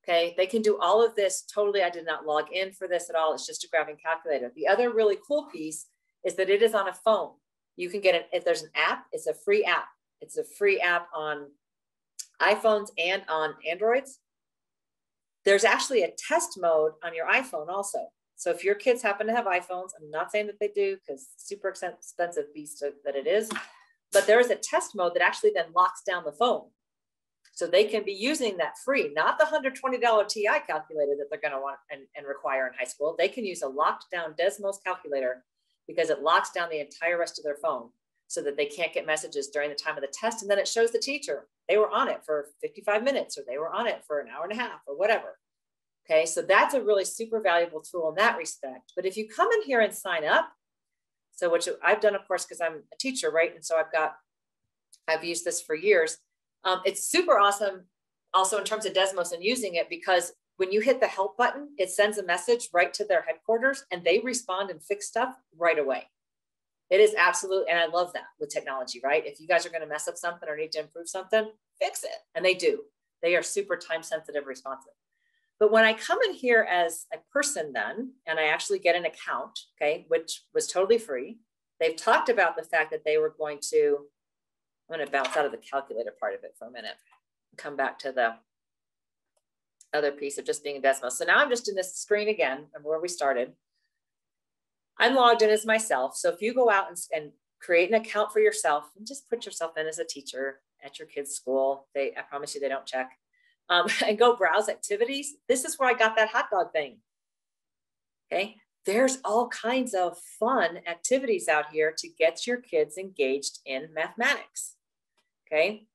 okay? They can do all of this totally. I did not log in for this at all. It's just a graphing calculator. The other really cool piece is that it is on a phone. You can get it, if there's an app, it's a free app. It's a free app on iPhones and on Androids. There's actually a test mode on your iPhone also. So if your kids happen to have iPhones, I'm not saying that they do because super expensive beast that it is, but there is a test mode that actually then locks down the phone. So they can be using that free, not the $120 TI calculator that they're gonna want and require in high school. They can use a locked down Desmos calculator because it locks down the entire rest of their phone so that they can't get messages during the time of the test. And then it shows the teacher, they were on it for 55 minutes or they were on it for an hour and a half or whatever. Okay, so that's a really super valuable tool in that respect. But if you come in here and sign up, so which I've done, of course, because I'm a teacher, right? And so I've used this for years. It's super awesome also in terms of Desmos and using it because when you hit the help button, it sends a message right to their headquarters and they respond and fix stuff right away. It is absolute, and I love that with technology, right? If you guys are going to mess up something or need to improve something, fix it. And they do. They are super time sensitive, responsive. But when I come in here as a person then, and I actually get an account, okay, which was totally free, they've talked about the fact that they were going to, I'm going to bounce out of the calculator part of it for a minute, come back to the other piece of just being a Desmos. So now I'm just in this screen again of where we started. I'm logged in as myself. So if you go out and create an account for yourself and just put yourself in as a teacher at your kid's school, I promise you they don't check. and go browse activities. This is where I got that hot dog thing. Okay. There's all kinds of fun activities out here to get your kids engaged in mathematics. Okay.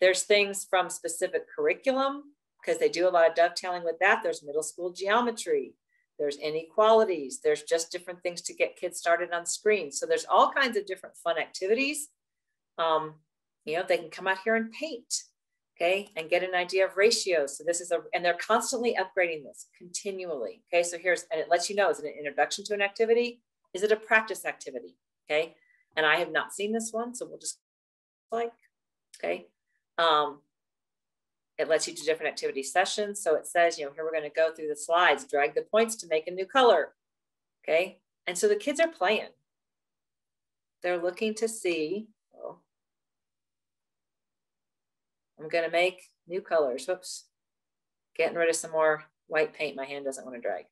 There's things from specific curriculum, because they do a lot of dovetailing with that. There's middle school geometry. There's inequalities. There's just different things to get kids started on screen. So there's all kinds of different fun activities. You know, they can come out here and paint, okay, and get an idea of ratios. So this is and they're constantly upgrading this continually. Okay, so and it lets you know, is it an introduction to an activity? Is it a practice activity? Okay, and I have not seen this one, so we'll just okay. It lets you do different activity sessions. So it says, you know, here we're going to go through the slides, drag the points to make a new color. Okay. And so the kids are playing. They're looking to see, oh, I'm going to make new colors. Whoops. Getting rid of some more white paint. My hand doesn't want to drag.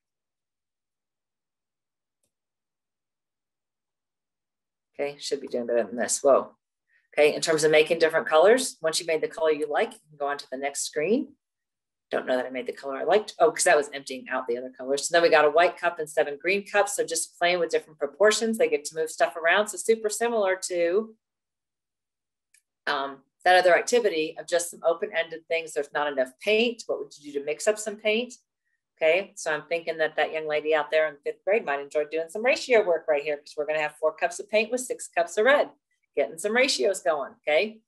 Okay. Should be doing better than this. Whoa. Okay, in terms of making different colors, once you made the color you like, you can go on to the next screen. Don't know that I made the color I liked. Oh, because that was emptying out the other colors. So then we got a white cup and 7 green cups. So just playing with different proportions, they get to move stuff around. So super similar to that other activity of just some open-ended things. There's not enough paint. What would you do to mix up some paint? Okay, so I'm thinking that that young lady out there in 5th grade might enjoy doing some ratio work right here, because we're going to have 4 cups of paint with 6 cups of red. Getting some ratios going, okay?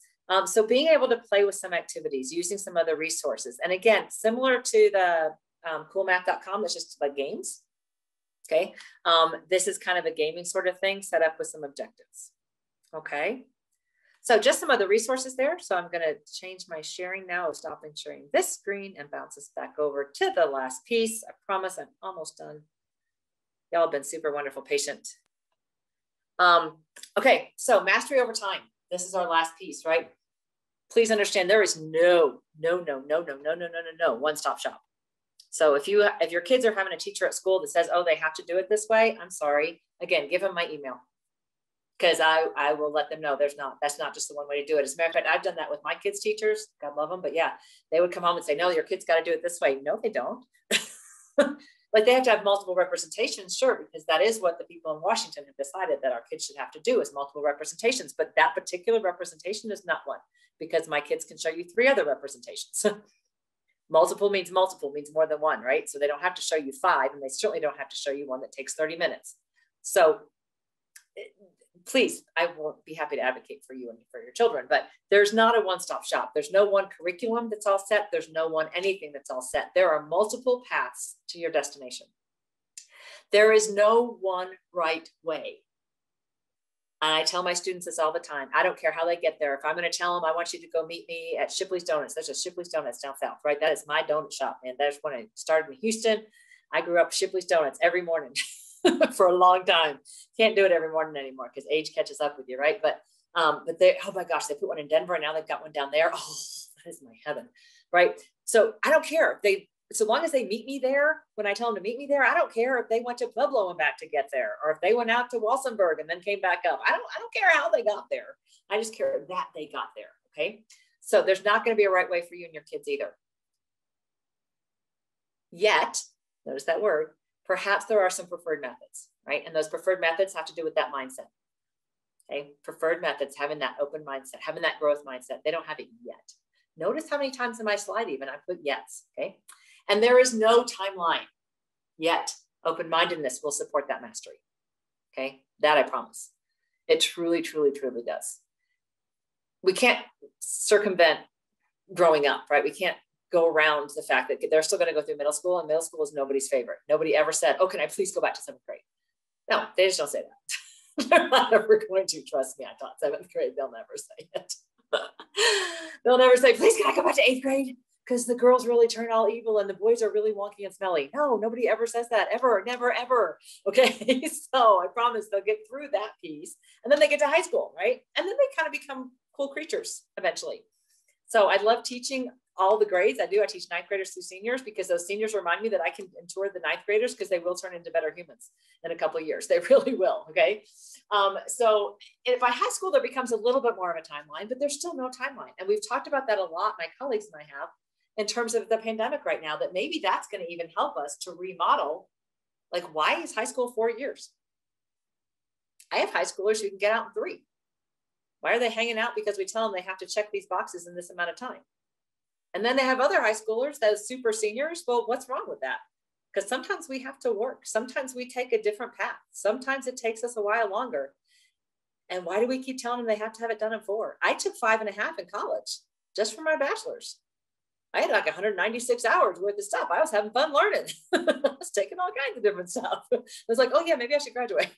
So being able to play with some activities, using some other resources. And again, similar to the coolmath.com, that's just like games, okay? This is kind of a gaming sort of thing set up with some objectives, okay? So just some other resources there. So I'm gonna change my sharing now, stopping sharing this screen and bounce us back over to the last piece. I promise I'm almost done. Y'all have been super wonderful, patient. Okay, so mastery over time. This is our last piece, right? Please understand there is no one-stop shop. So if your kids are having a teacher at school that says, oh, they have to do it this way, I'm sorry. Again, give them my email, because I will let them know that's not just the one way to do it. As a matter of fact, I've done that with my kids' teachers. God love them. But yeah, they would come home and say, no, your kid's got to do it this way. No, they don't. Like they have to have multiple representations, sure, because that is what the people in Washington have decided that our kids should have to do, is multiple representations. But that particular representation is not one, because my kids can show you 3 other representations. Multiple means more than one, right? So they don't have to show you 5, and they certainly don't have to show you one that takes 30 minutes. So please, I will be happy to advocate for you and for your children, but there's not a one-stop shop. There's no one curriculum that's all set. There's no one anything that's all set. There are multiple paths to your destination. There is no one right way. And I tell my students this all the time. I don't care how they get there. If I'm going to tell them, I want you to go meet me at Shipley's Donuts. There's a Shipley's Donuts down south, right? That is my donut shop, man. That's when I started in Houston. I grew up Shipley's Donuts every morning. For a long time. Can't do it every morning anymore because age catches up with you, right? But they, oh my gosh, they put one in Denver and now they've got one down there. Oh, that is my heaven, right? So I don't care. So long as they meet me there, when I tell them to meet me there, I don't care if they went to Pueblo and back to get there, or if they went out to Walsenburg and then came back up. I don't care how they got there. I just care that they got there, okay? So there's not going to be a right way for you and your kids either. Yet, notice that word, perhaps there are some preferred methods, right? And those preferred methods have to do with that mindset. Okay, preferred methods, having that open mindset, having that growth mindset. They don't have it yet. Notice how many times in my slide even I put yes, okay? And there is no timeline yet. Open-mindedness will support that mastery, okay? That I promise. It truly, truly, truly does. We can't circumvent growing up, right? We can't go around the fact that they're still going to go through middle school, and middle school is nobody's favorite. Nobody ever said, oh, can I please go back to 7th grade? No, they just don't say that. They're not ever going to. Trust me, I taught 7th grade. They'll never say it. They'll never say, please can I go back to 8th grade? Because the girls really turn all evil and the boys are really wonky and smelly. No, nobody ever says that, ever, never, ever. Okay, so I promise they'll get through that piece. And then they get to high school, right? And then they kind of become cool creatures eventually. So I love teaching all the grades. I teach 9th graders through seniors, because those seniors remind me that I can mentor the 9th graders, because they will turn into better humans in a couple of years. They really will, okay? So by high school, there becomes a little bit more of a timeline, but there's still no timeline. And we've talked about that a lot, my colleagues and I have. in terms of the pandemic right now, that maybe that's going to even help us to remodel, like, why is high school 4 years? I have high schoolers who can get out in 3. Why are they hanging out? Because we tell them they have to check these boxes in this amount of time. And then they have other high schoolers, those super seniors. Well, what's wrong with that? Because sometimes we have to work. Sometimes we take a different path. Sometimes it takes us a while longer. And why do we keep telling them they have to have it done in 4? I took 5.5 in college just for my bachelor's. I had like 196 hours worth of stuff. I was having fun learning. I was taking all kinds of different stuff. I was like, oh yeah, maybe I should graduate.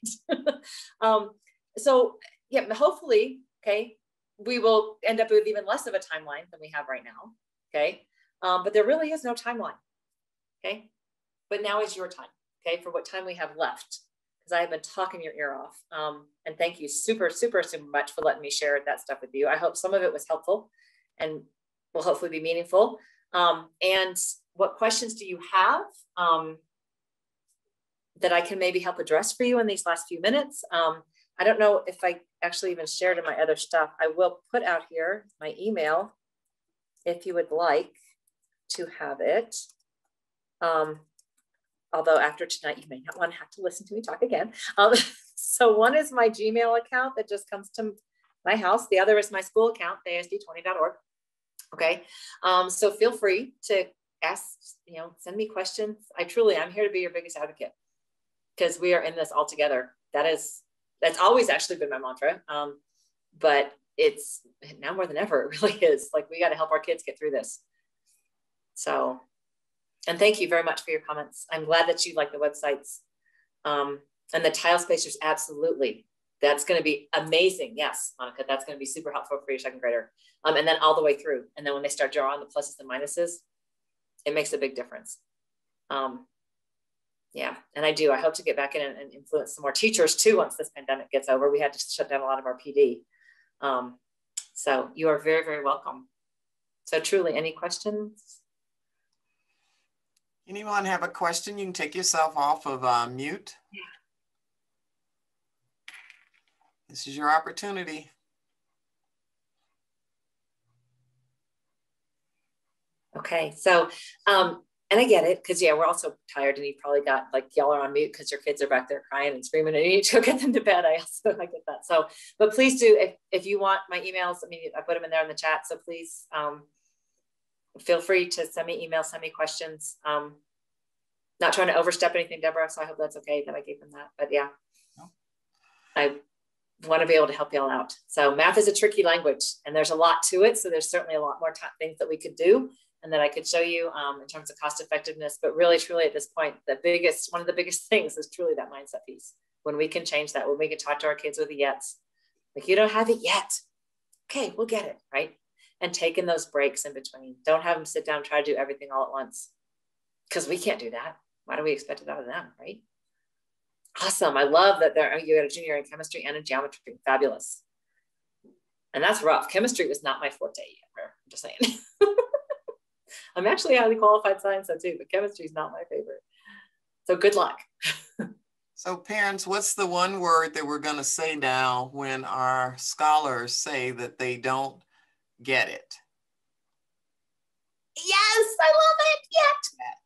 So yeah, hopefully, okay, we will end up with even less of a timeline than we have right now. Okay. But there really is no timeline. Okay. But now is your time. Okay. For what time we have left, because I have been talking your ear off. And thank you super, super, super much for letting me share that stuff with you. I hope some of it was helpful and will hopefully be meaningful. And what questions do you have that I can maybe help address for you in these last few minutes? I don't know if I actually even shared in my other stuff. I will put out here my email if you would like to have it. Although after tonight, you may not want to have to listen to me talk again. So one is my Gmail account that just comes to my house. The other is my school account, asd20.org. Okay. So feel free to ask, send me questions. I'm here to be your biggest advocate, because we are in this all together. That's always actually been my mantra. But it's now more than ever, it really is. Like, we got to help our kids get through this. So, and thank you very much for your comments. I'm glad that you like the websites. And the tile spacers, absolutely. That's going to be amazing. Yes, Monica, that's going to be super helpful for your second grader. And then all the way through. And then when they start drawing the pluses and minuses, it makes a big difference. Yeah, and I hope to get back in and influence some more teachers too once this pandemic gets over. We had to shut down a lot of our PD. So you are very, very welcome. So truly, any questions? Anyone have a question? You can take yourself off of mute. Yeah. This is your opportunity. Okay, so, and I get it, because yeah, we're also tired, and you probably got, like, y'all are on mute because your kids are back there crying and screaming and you need to go get them to bed. I get that. So, but please do, if you want my emails, I put them in there in the chat. So please feel free to send me emails, send me questions. Not trying to overstep anything, Deborah. So I hope that's okay that I gave them that, but yeah, no. I want to be able to help y'all out. So math is a tricky language, and there's a lot to it. So there's certainly a lot more things that we could do and that I could show you in terms of cost effectiveness. But really, truly at this point, one of the biggest things is truly that mindset piece. When we can change that, when we can talk to our kids with the yets, like, you don't have it yet. Okay, we'll get it, right? And taking those breaks in between. Don't have them sit down and try to do everything all at once, because we can't do that. Why do we expect it out of them, right? Awesome. I love that you got a junior in chemistry and in geometry. Fabulous. And that's rough. Chemistry was not my forte yet. I'm just saying. I'm actually a highly qualified science too, but chemistry is not my favorite. So good luck. So parents, what's the one word that we're going to say now when our scholars say that they don't get it? Yes, I love it.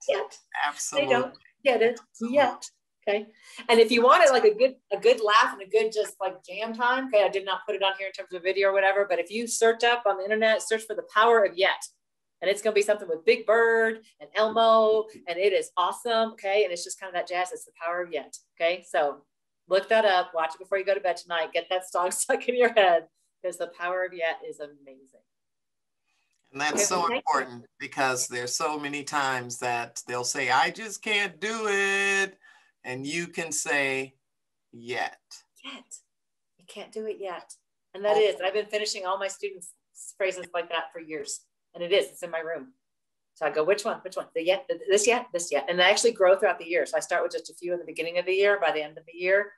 Yet. Absolutely. They don't get it yet. Okay. And if you wanted like a good laugh and a good just like jam time, okay, I did not put it on here in terms of video or whatever, but if you search up on the internet, search for the power of yet, and it's going to be something with Big Bird and Elmo, and it is awesome. Okay. And it's just kind of that jazz. It's the power of yet. Okay. So look that up, watch it before you go to bed tonight, get that song stuck in your head, because the power of yet is amazing. And that's so important, because there's so many times that they'll say, I just can't do it. And you can say, yet. Yet. You can't do it yet. And that is, I've been finishing all my students' phrases like that for years. And it's in my room. So I go, which one? The yet, this yet, this yet. And they actually grow throughout the year. So I start with just a few in the beginning of the year. By the end of the year,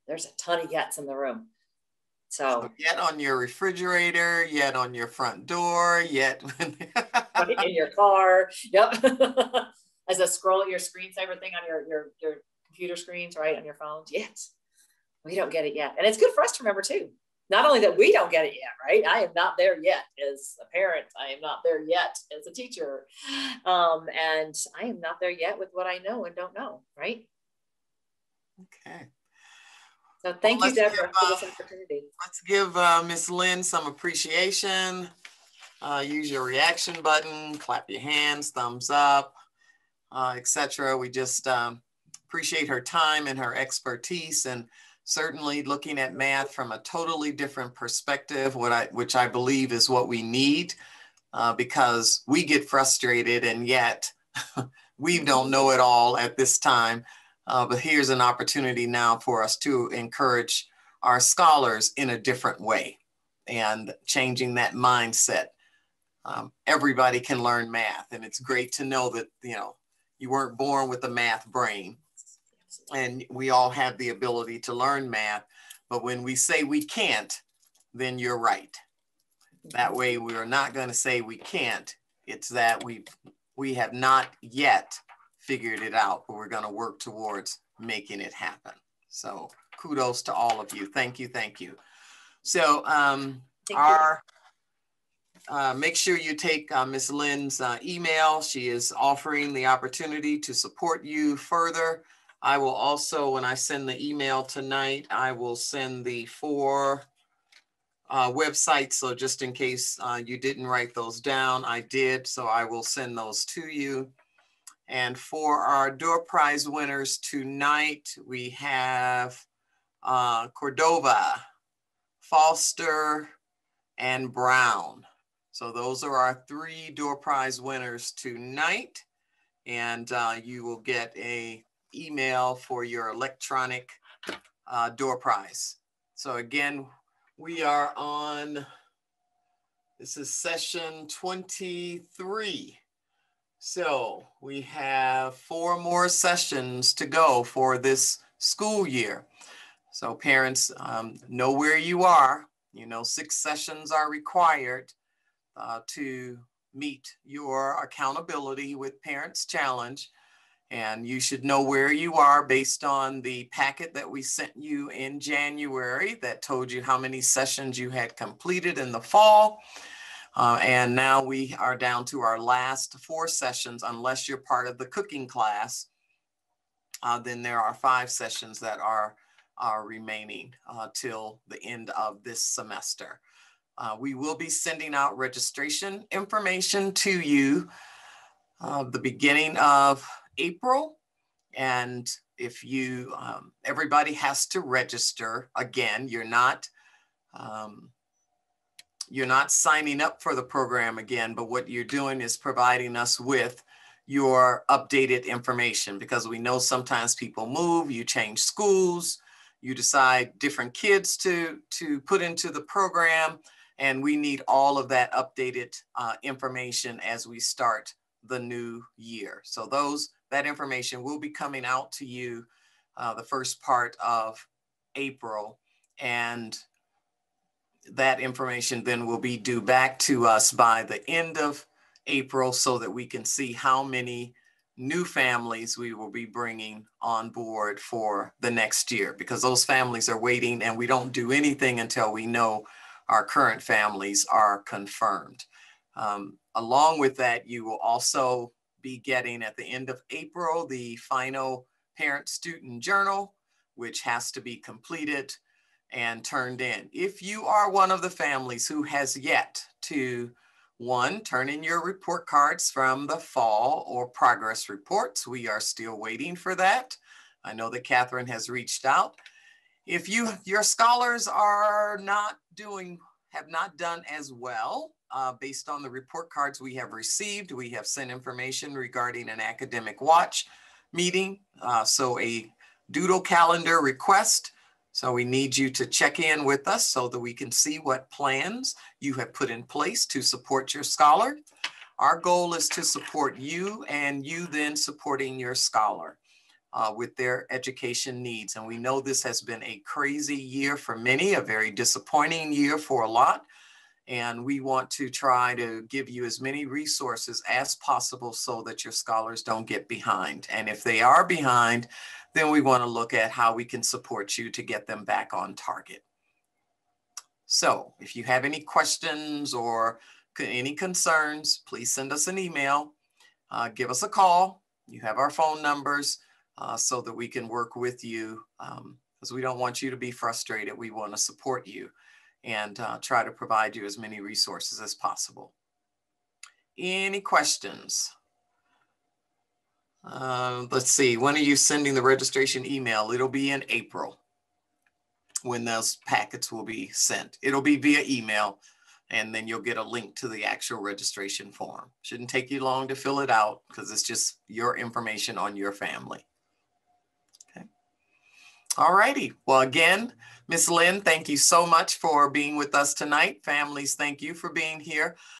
there's a ton of yets in the room. So yet on your refrigerator, yet on your front door, yet in your car. Yep. As a scroll your screensaver thing on your computer screens, right, on your phones. Yet. We don't get it yet. And it's good for us to remember too. not only that we don't get it yet, right? I am not there yet as a parent. I am not there yet as a teacher. And I am not there yet with what I know and don't know, right? Okay. So thank you, Deborah, for this opportunity. Let's give Ms. Lynn some appreciation. Use your reaction button, clap your hands, thumbs up, etc. We just appreciate her time and her expertise, and certainly looking at math from a totally different perspective, which I believe is what we need, because we get frustrated and yet we don't know it all at this time. But here's an opportunity now for us to encourage our scholars in a different way and changing that mindset. Everybody can learn math, and it's great to know that, you weren't born with a math brain, and we all have the ability to learn math. But when we say we can't, then you're right. That way we are not going to say we can't. It's that we have not yet figured it out, but we're going to work towards making it happen. So kudos to all of you. Thank you. Thank you. So make sure you take Ms. Lynn's email. She is offering the opportunity to support you further. I will also, when I send the email tonight, I will send the 4 websites. So just in case you didn't write those down, I did. So I will send those to you. And for our door prize winners tonight, we have Cordova, Foster, and Brown. So those are our 3 door prize winners tonight. And you will get an email for your electronic door prize. So again, we are on, this is session 23. So we have 4 more sessions to go for this school year. So parents, know where you are. 6 sessions are required to meet your accountability with Parents Challenge. And you should know where you are based on the packet that we sent you in January that told you how many sessions you had completed in the fall. And now we are down to our last 4 sessions. Unless you're part of the cooking class, then there are 5 sessions that are remaining till the end of this semester. We will be sending out registration information to you the beginning of April. And if you, everybody has to register. Again, you're not signing up for the program again, but what you're doing is providing us with your updated information, because we know sometimes people move, you change schools, you decide different kids to put into the program, and we need all of that updated information as we start the new year. So that information will be coming out to you the first part of April, and that information then will be due back to us by the end of April so that we can see how many new families we will be bringing on board for the next year, because those families are waiting, and we don't do anything until we know our current families are confirmed. Along with that, you will also be getting at the end of April the final parent-student journal, which has to be completed and turned in. If you are one of the families who has yet to, 1, turn in your report cards from the fall or progress reports, we are still waiting for that. I know that Catherine has reached out. If your scholars are have not done as well, based on the report cards we have received, we have sent information regarding an academic watch meeting, so a doodle calendar request. So we need you to check in with us so that we can see what plans you have put in place to support your scholar. Our goal is to support you, and you then supporting your scholar with their education needs. And we know this has been a crazy year for many, a very disappointing year for a lot. And we want to try to give you as many resources as possible so that your scholars don't get behind. And if they are behind, then we want to look at how we can support you to get them back on target. So if you have any questions or any concerns, please send us an email, give us a call. You have our phone numbers so that we can work with you, because we don't want you to be frustrated. We want to support you and try to provide you as many resources as possible. Any questions? Let's see, when are you sending the registration email? It'll be in April when those packets will be sent. It'll be via email, and then you'll get a link to the actual registration form. Shouldn't take you long to fill it out because it's just your information on your family. Okay. All righty. Well, again, Ms. Lynn, thank you so much for being with us tonight. Families, thank you for being here.